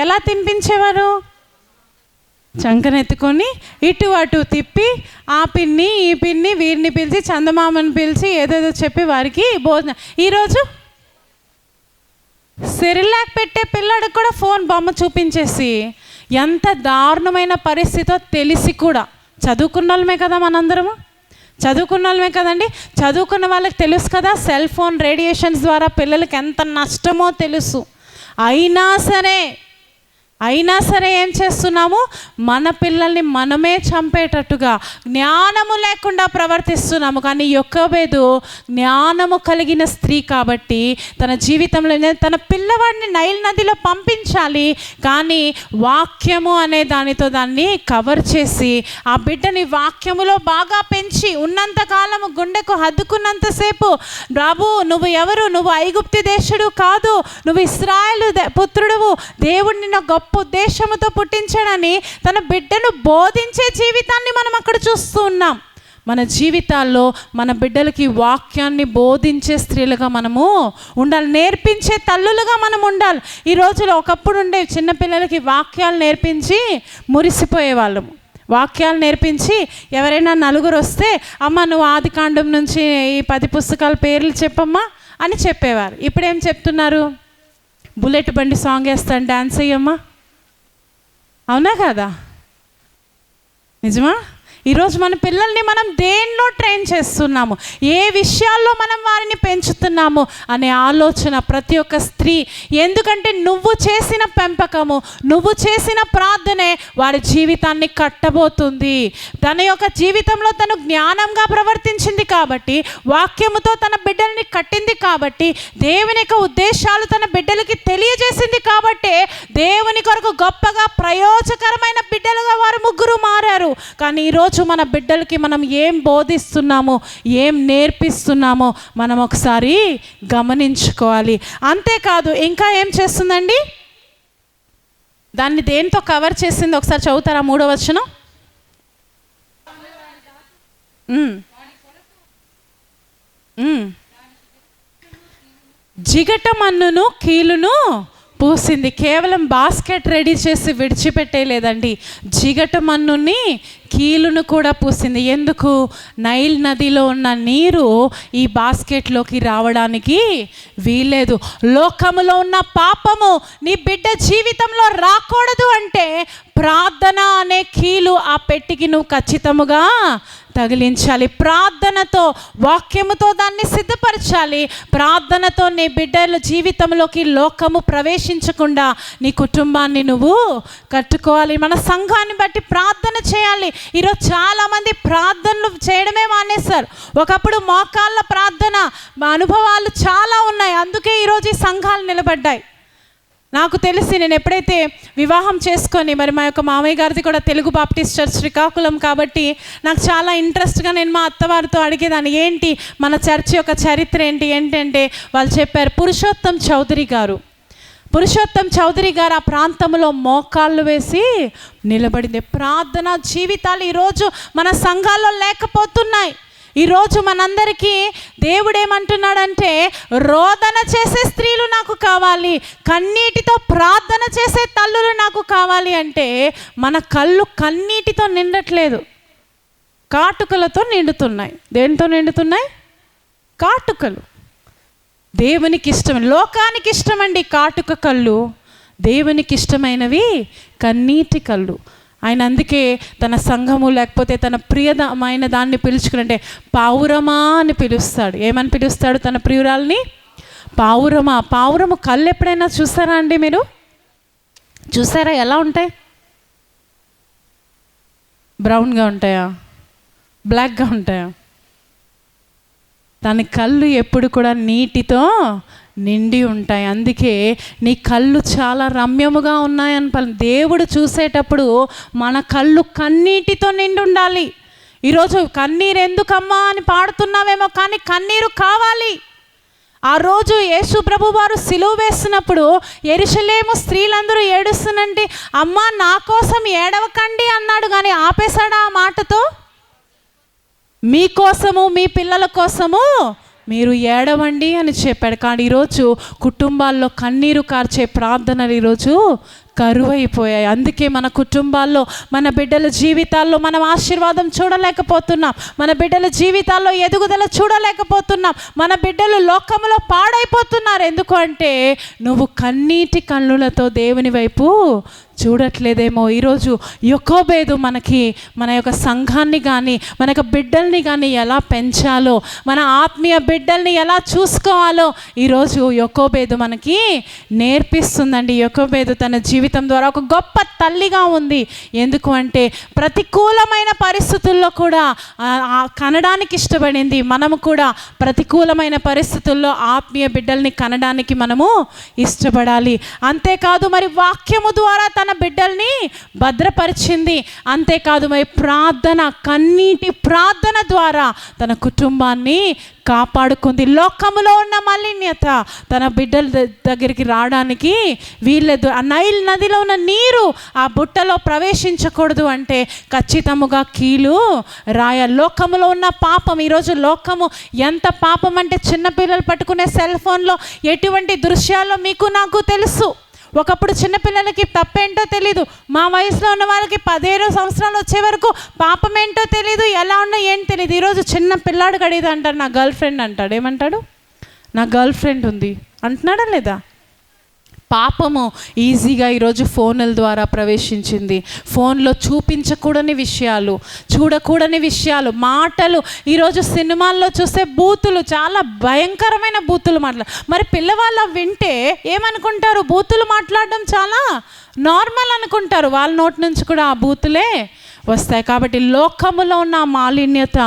ఎలా తినిపించేవారు? చంకనెత్తుకొని ఇటు అటు తిప్పి ఆ పిన్ని ఈ పిన్ని వీరిని పిలిచి చందమామని పిలిచి ఏదేదో చెప్పి వారికి భోజనం. ఈరోజు సెరిలాక్ పెట్టే పిల్లాడికి కూడా ఫోన్ బొమ్మ చూపించేసి ఎంత దారుణమైన పరిస్థితో తెలిసి కూడా చదువుకున్న వాళ్ళమే కదా మనందరము, చదువుకున్న వాళ్ళమే కదండి. చదువుకున్న వాళ్ళకి తెలుసు కదా సెల్ ఫోన్ రేడియేషన్స్ ద్వారా పిల్లలకి ఎంత నష్టమో తెలుసు. అయినా సరే ఏం చేస్తున్నాము? మన పిల్లల్ని మనమే చంపేటట్టుగా జ్ఞానము లేకుండా ప్రవర్తిస్తున్నాము. కానీ యోకోబేదు జ్ఞానము కలిగిన స్త్రీ కాబట్టి తన జీవితంలో తన పిల్లవాడిని నైల్ నదిలో పంపించాలి, కానీ వాక్యము అనే దానితో దాన్ని కవర్ చేసి ఆ బిడ్డని వాక్యములో బాగా పెంచి ఉన్నంతకాలము గుండెకు హద్దుకున్నంతసేపు, బాబు నువ్వు ఎవరు? నువ్వు ఐగుప్తు దేశుడు కాదు, నువ్వు ఇశ్రాయేలు పుత్రుడువు, దేవుడిని నా గొప్ప ఉద్దేశముతో పుట్టించాడని తన బిడ్డను బోధించే జీవితాన్ని మనం అక్కడ చూస్తూ ఉన్నాం. మన జీవితాల్లో మన బిడ్డలకి వాక్యాన్ని బోధించే స్త్రీలుగా మనము ఉండాలి, నేర్పించే తల్లులుగా మనం ఉండాలి. ఈ రోజులో ఒకప్పుడు ఉండే చిన్నపిల్లలకి వాక్యాలు నేర్పించి మురిసిపోయేవాళ్ళము. వాక్యాలు నేర్పించి ఎవరైనా 4 వస్తే అమ్మ నువ్వు ఆదికాండం నుంచి ఈ 10 పుస్తకాల పేర్లు చెప్పమ్మా అని చెప్పేవారు. ఇప్పుడేం చెప్తున్నారు? బుల్లెట్ బండి సాంగ్ వేస్తాను, డాన్స్ అయ్యమ్మా. అవునా కదా? నిజమా? ఈరోజు మన పిల్లల్ని మనం దేనిలో ట్రైన్ చేస్తున్నాము, ఏ విషయాల్లో మనం వారిని పెంచుతున్నాము అనే ఆలోచన ప్రతి ఒక్క స్త్రీ. ఎందుకంటే నువ్వు చేసిన పెంపకము, నువ్వు చేసిన ప్రార్థనే వారి జీవితాన్ని కట్టబోతుంది. తన యొక్క జీవితంలో తను జ్ఞానంగా ప్రవర్తించింది కాబట్టి, వాక్యముతో తన బిడ్డల్ని కట్టింది కాబట్టి, దేవుని యొక్క ఉద్దేశాలు తన బిడ్డలకి తెలియజేసింది కాబట్టి దేవుని కొరకు గొప్పగా ప్రయోజకరమైన బిడ్డలుగా వారు ముగ్గురు మారారు. కానీ ఈరోజు మన బిడ్డలకి మనం ఏం బోధిస్తున్నామో, ఏం నేర్పిస్తున్నామో మనం ఒకసారి గమనించుకోవాలి. అంతేకాదు ఇంకా ఏం చేస్తుందండి, దాన్ని దేంతో కవర్ చేసింది ఒకసారి చదువుతారా? 3వ వచనం. జిగటమన్నును కీలును పూసింది. కేవలం బాస్కెట్ రెడీ చేసి విడిచిపెట్టేలేదండి, జిగటమన్నుని కీలును కూడా పూసింది. ఎందుకు? నైల్ నదిలో ఉన్న నీరు ఈ బాస్కెట్లోకి రావడానికి వీల్లేదు. లోకములో ఉన్న పాపము నీ బిడ్డ జీవితంలో రాకూడదు అంటే ప్రార్థన అనే కీలు ఆ పెట్టికి నువ్వు ఖచ్చితముగా తగిలించాలి. ప్రార్థనతో, వాక్యముతో దాన్ని సిద్ధపరచాలి. ప్రార్థనతో నీ బిడ్డల జీవితంలోకి లోకము ప్రవేశించకుండా నీ కుటుంబాన్ని నువ్వు కట్టుకోవాలి. మన సంఘాన్ని బట్టి ప్రార్థన చేయాలి. ఈరోజు చాలామంది ప్రార్థనలు చేయడమే మానేశారు. ఒకప్పుడు మోకాళ్ళ ప్రార్థన అనుభవాలు చాలా ఉన్నాయి, అందుకే ఈరోజు ఈ సంఘాలు నిలబడ్డాయి. నాకు తెలిసి నేను ఎప్పుడైతే వివాహం చేసుకొని, మరి మా యొక్క మామయ్య గారిది కూడా తెలుగు బాప్టిస్ట్ చర్చ్ శ్రీకాకుళం కాబట్టి నాకు చాలా ఇంట్రెస్ట్గా నేను మా అత్తవారితో అడిగేదాన్ని, ఏంటి మన చర్చ్ యొక్క చరిత్ర ఏంటంటే వాళ్ళు చెప్పారు, పురుషోత్తం చౌదరి గారు ఆ ప్రాంతంలో మోకాళ్ళు వేసి నిలబడింది. ప్రార్థన జీవితాలు ఈరోజు మన సంఘాల్లో లేకపోతున్నాయి. ఈరోజు మనందరికీ దేవుడు ఏమంటున్నాడంటే, రోదన చేసే స్త్రీలు నాకు కావాలి, కన్నీటితో ప్రార్థన చేసే తల్లులు నాకు కావాలి అంటే మన కళ్ళు కన్నీటితో నిండట్లేదు, కాటుకలతో నిండుతున్నాయి. దేనితో నిండుతున్నాయి? కాటుకలు. దేవునికి ఇష్టం, లోకానికి ఇష్టమండి కాటుక కళ్ళు, దేవునికి ఇష్టమైనవి కన్నీటి కళ్ళు. ఆయన అందుకే తన సంఘము లేకపోతే తన ప్రియమైన దాన్ని పిలుచుకునంటే పావురమా అని పిలుస్తాడు. ఏమని పిలుస్తాడు తన ప్రియురాల్ని? పావురమా. పావురము కళ్ళు ఎప్పుడైనా చూసారా అండి? మీరు చూసారా? ఎలా ఉంటాయి? బ్రౌన్గా ఉంటాయా? బ్లాక్గా ఉంటాయా? దాని కళ్ళు ఎప్పుడు కూడా నీటితో నిండి ఉంటాయి. అందుకే నీ కళ్ళు చాలా రమ్యముగా ఉన్నాయని దేవుడు చూసేటప్పుడు మన కళ్ళు కన్నీటితో నిండి ఉండాలి. ఈరోజు కన్నీరు ఎందుకమ్మా అని పాడుతున్నావేమో, కానీ కన్నీరు కావాలి. ఆ రోజు యేసు ప్రభు వారు సిలువ వేస్తున్నప్పుడు యెరూషలేము స్త్రీలందరూ ఏడుస్తున్నంటే, అమ్మా నా కోసం ఏడవకండి అన్నాడు, కానీ ఆపేశాడా ఆ మాటతో? మీకోసము, మీ పిల్లల కోసము మీరు ఏడవండి అని చెప్పాడు. కానీ ఈరోజు కుటుంబాల్లో కన్నీరు కార్చే ప్రార్థనలు ఈరోజు కరువైపోయాయి. అందుకే మన కుటుంబాల్లో, మన బిడ్డల జీవితాల్లో మనం ఆశీర్వాదం చూడలేకపోతున్నాం, మన బిడ్డల జీవితాల్లో ఎదుగుదల చూడలేకపోతున్నాం, మన బిడ్డలు లోకములో పాడైపోతున్నారు. ఎందుకు అంటే నువ్వు కన్నీటి కన్నులతో దేవుని వైపు చూడట్లేదేమో. ఈరోజు యొకోబేదు మనకి మన యొక్క సంఘాన్ని కానీ మన యొక్క బిడ్డల్ని కానీ ఎలా పెంచాలో, మన ఆత్మీయ బిడ్డల్ని ఎలా చూసుకోవాలో ఈరోజు యొకోబేదు మనకి నేర్పిస్తుందండి. యొకోబేదు తన జీవితం ద్వారా ఒక గొప్ప తల్లిగా ఉంది. ఎందుకు అంటే ప్రతికూలమైన పరిస్థితుల్లో కూడా కనడానికి ఇష్టపడింది. మనము కూడా ప్రతికూలమైన పరిస్థితుల్లో ఆత్మీయ బిడ్డల్ని కనడానికి మనము ఇష్టపడాలి. అంతేకాదు మరి వాక్యము ద్వారా తన బిడ్డల్ని భద్రపరిచింది. అంతేకాదు మరి ప్రార్థన, కన్నీటి ప్రార్థన ద్వారా తన కుటుంబాన్ని కాపాడుకుంది. లోకములో ఉన్న మలిన్యత తన బిడ్డల దగ్గరికి రావడానికి వీల్లేదు. ఆ నైల్ నదిలో ఉన్న నీరు ఆ బుట్టలో ప్రవేశించకూడదు అంటే ఖచ్చితముగా కీలు రాయ. లోకములో ఉన్న పాపం, ఈరోజు లోకము ఎంత పాపం అంటే చిన్నపిల్లలు పట్టుకునే సెల్ ఫోన్లో ఎటువంటి దృశ్యాల్లో మీకు నాకు తెలుసు. ఒకప్పుడు చిన్నపిల్లలకి తప్పేంటో తెలీదు. మా వయసులో ఉన్న వాళ్ళకి 15 సంవత్సరాలు వచ్చే వరకు పాపం ఏంటో తెలీదు, ఎలా ఉన్నా ఏంటి తెలియదు. ఈరోజు చిన్న పిల్లాడు కడిగి అంటాడు నా గర్ల్ ఫ్రెండ్ అంటాడు. ఏమంటాడు? నా గర్ల్ ఫ్రెండ్ ఉంది అంటున్నాడా లేదా? పాపము ఈజీగా ఈరోజు ఫోన్ల ద్వారా ప్రవేశించింది. ఫోన్లో చూపించకూడని విషయాలు, చూడకూడని విషయాలు, మాటలు, ఈరోజు సినిమాల్లో చూసే బూతులు, చాలా భయంకరమైన బూతులు మరి పిల్లవాళ్ళు వింటే ఏమనుకుంటారు? బూతులు మాట్లాడడం చాలా నార్మల్ అనుకుంటారు. వాళ్ళ నోటి నుంచి కూడా ఆ బూతులే వస్తాయి. కాబట్టి లోకములో ఉన్న మాలిన్యత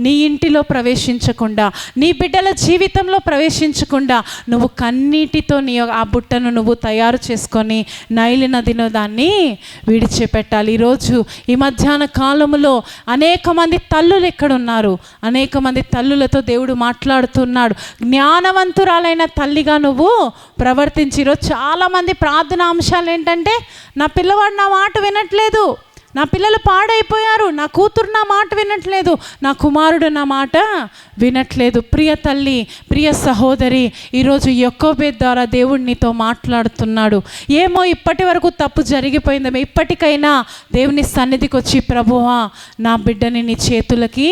నీ ఇంటిలో ప్రవేశించకుండా, నీ బిడ్డల జీవితంలో ప్రవేశించకుండా నువ్వు కన్నీటితో నీ ఆ బుట్టను నువ్వు తయారు చేసుకొని నైలి నదిలో దాన్ని విడిచిపెట్టాలి. ఈరోజు ఈ మధ్యాహ్న కాలంలో అనేక మంది తల్లులు ఎక్కడున్నారు? అనేక మంది తల్లులతో దేవుడు మాట్లాడుతున్నాడు. జ్ఞానవంతురాలైన తల్లిగా నువ్వు ప్రవర్తించి. ఈరోజు చాలామంది ప్రార్థన అంశాలు ఏంటంటే, నా పిల్లవాడు నా మాట వినట్లేదు, నా పిల్లలు పాడైపోయారు, నా కూతురు నా మాట వినట్లేదు, నా కుమారుడు నా మాట వినట్లేదు. ప్రియ తల్లి, ప్రియ సహోదరి, ఈరోజు యొకోబేద్ ద్వారా దేవుడు నీతో మాట్లాడుతున్నాడు. ఏమో ఇప్పటి వరకు తప్పు జరిగిపోయిందేమో, ఇప్పటికైనా దేవుని సన్నిధికి వచ్చి, ప్రభువా నా బిడ్డని నీ చేతులకి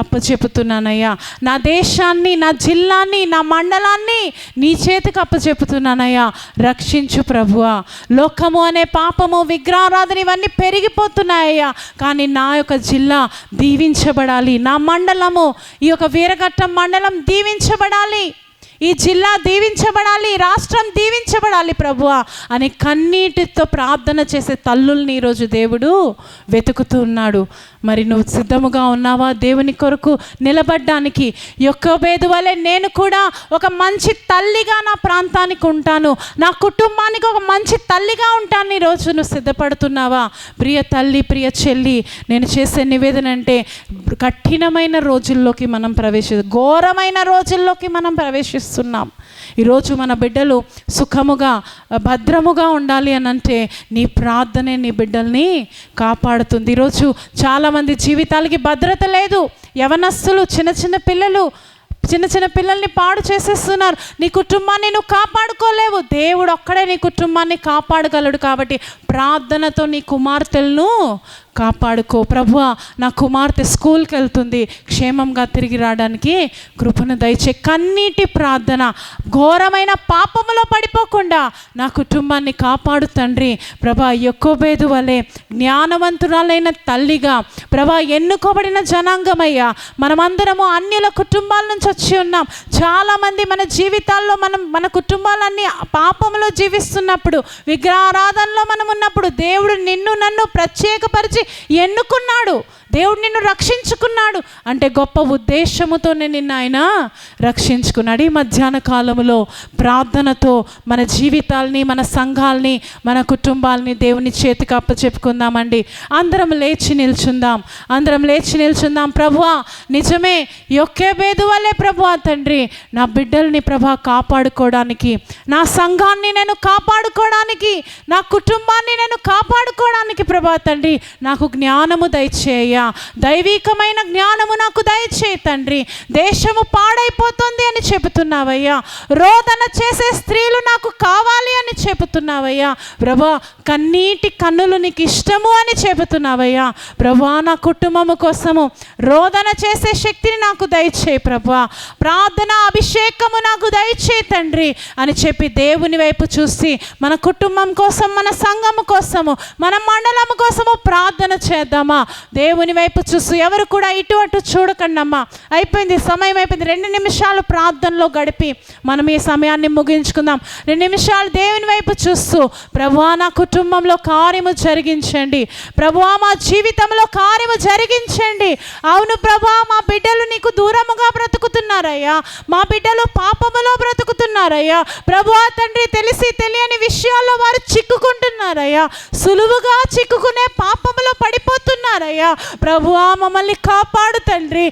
అప్పచెప్పుతున్నానయ్యా, నా దేశాన్ని, నా జిల్లాని, నా మండలాన్ని నీ చేతికి అప్పచెప్పుతున్నానయ్యా, రక్షించు ప్రభువా. లోకము అనే పాపము, విగ్రహారాధన ఇవన్నీ పెరిగిపోతున్నాయ్యా, కానీ నా యొక్క జిల్లా దీవించబడాలి, నా మండలము, ఈ యొక్క వీరఘట్టం మండలం దీవించబడాలి, ఈ జిల్లా దీవించబడాలి, రాష్ట్రం దీవించబడాలి ప్రభువా అని కన్నీటితో ప్రార్థన చేసే తల్లుల్ని ఈరోజు దేవుడు వెతుకుతూ ఉన్నాడు. మరి నువ్వు సిద్ధముగా ఉన్నావా దేవుని కొరకు నిలబడ్డానికి? యొకోబేదు వలె నేను కూడా ఒక మంచి తల్లిగా నా ప్రాంతానికి ఉంటాను, నా కుటుంబానికి ఒక మంచి తల్లిగా ఉంటాను. ఈరోజు నువ్వు సిద్ధపడుతున్నావా? ప్రియ తల్లి, ప్రియ చెల్లి, నేను చేసే నివేదన అంటే, కఠినమైన రోజుల్లోకి మనం ఘోరమైన రోజుల్లోకి మనం ప్రవేశిస్తున్నాం. ఈరోజు మన బిడ్డలు సుఖముగా, భద్రముగా ఉండాలి అని అంటే నీ ప్రార్థనే నీ బిడ్డల్ని కాపాడుతుంది. ఈరోజు చాలామంది జీవితాలకి భద్రత లేదు. యవనస్తులు, చిన్న చిన్న పిల్లల్ని పాడు చేసేస్తున్నారు. నీ కుటుంబాన్ని నువ్వు కాపాడుకోలేవు, దేవుడు ఒక్కడే నీ కుటుంబాన్ని కాపాడగలడు. కాబట్టి ప్రార్థనతో నీ కుమార్తెలను కాపాడుకో. ప్రభువా నా కుమార్తె స్కూల్కి వెళ్తుంది, క్షేమంగా తిరిగి రావడానికి కృపను దయచే. కన్నీటి ప్రార్థన, ఘోరమైన పాపములో పడిపోకుండా నా కుటుంబాన్ని కాపాడు తండ్రి. ప్రభా యొకోబేదు వలె జ్ఞానవంతురాలైన తల్లిగా, ప్రభా ఎన్నుకోబడిన జనాంగమయ్యా, మనమందరము అన్యుల కుటుంబాల నుంచి వచ్చి ఉన్నాం. చాలామంది మన జీవితాల్లో మన కుటుంబాలన్నీ పాపములో జీవిస్తున్నప్పుడు, విగ్రహారాధనలో మనం ఉన్నప్పుడు దేవుడు నిన్ను నన్ను ప్రత్యేకపరిచి ఎన్నుకున్నాడు, దేవుడు నిన్ను రక్షించుకున్నాడు అంటే గొప్ప ఉద్దేశముతోనే నిన్ను ఆయన రక్షించుకున్నాడు. ఈ మధ్యాహ్న కాలంలో ప్రార్థనతో మన జీవితాల్ని, మన సంఘాల్ని, మన కుటుంబాలని దేవుని చేతికి అప్పచెప్పుకుందామండి. అందరం లేచి నిల్చుందాం. ప్రభువా నిజమే, యొకోబేదు వలె ప్రభువా తండ్రి, నా బిడ్డల్ని ప్రభా కాపాడుకోవడానికి, నా సంఘాన్ని నేను కాపాడుకోవడానికి, నా కుటుంబాన్ని నేను కాపాడుకోవడానికి ప్రభా తండ్రి నాకు జ్ఞానము దయచేయ, దైవికమైన జ్ఞానము నాకు దయచేయి తండ్రి. దేశము పాడైపోతుంది అని చెబుతున్నావయ్యా, రోదన చేసే స్త్రీలు నాకు కావాలి అని చెబుతున్నావయ్యా ప్రభా. కన్నీటి కన్నులు నీకు ఇష్టము అని చెబుతున్నావయ్యా ప్రభా. నా కుటుంబము కోసము రోదన చేసే శక్తిని నాకు దయచేయి ప్రభా. ప్రార్థన అభిషేకము నాకు దయచేయి తండ్రి అని చెప్పి దేవుని వైపు చూసి మన కుటుంబం కోసం, మన సంఘము కోసము, మన మండలము కోసము ప్రార్థన చేద్దామా? దేవుని వైపు చూసి ఎవరు కూడా ఇటు అటు చూడకండి అమ్మా. అయిపోయింది, సమయం అయిపోయింది. 2 నిమిషాలు ప్రార్థనలో గడిపి మనం ఈ సమయాన్ని ముగించుకుందాం. 2 నిమిషాలు దేవుని వైపు చూస్తూ, ప్రభువా నా కుటుంబంలో కార్యము జరిగించండి, ప్రభువా మా జీవితంలో కార్యము జరిగించండి. అవును ప్రభువా, మా బిడ్డలు నీకు దూరముగా బ్రతుకుతున్నారయ్యా, మా బిడ్డలు పాపములో బ్రతుకుతున్నారయ్యా ప్రభువా తండ్రి. తెలిసి తెలియని విషయాల్లో వారు చిక్కుకుంటున్నారయ్యా, సులువుగా చిక్కుకునే పాపములో పడిపోతున్నారయ్యా ప్రభువా. మమ్మల్ని కాపాడు తండ్రి.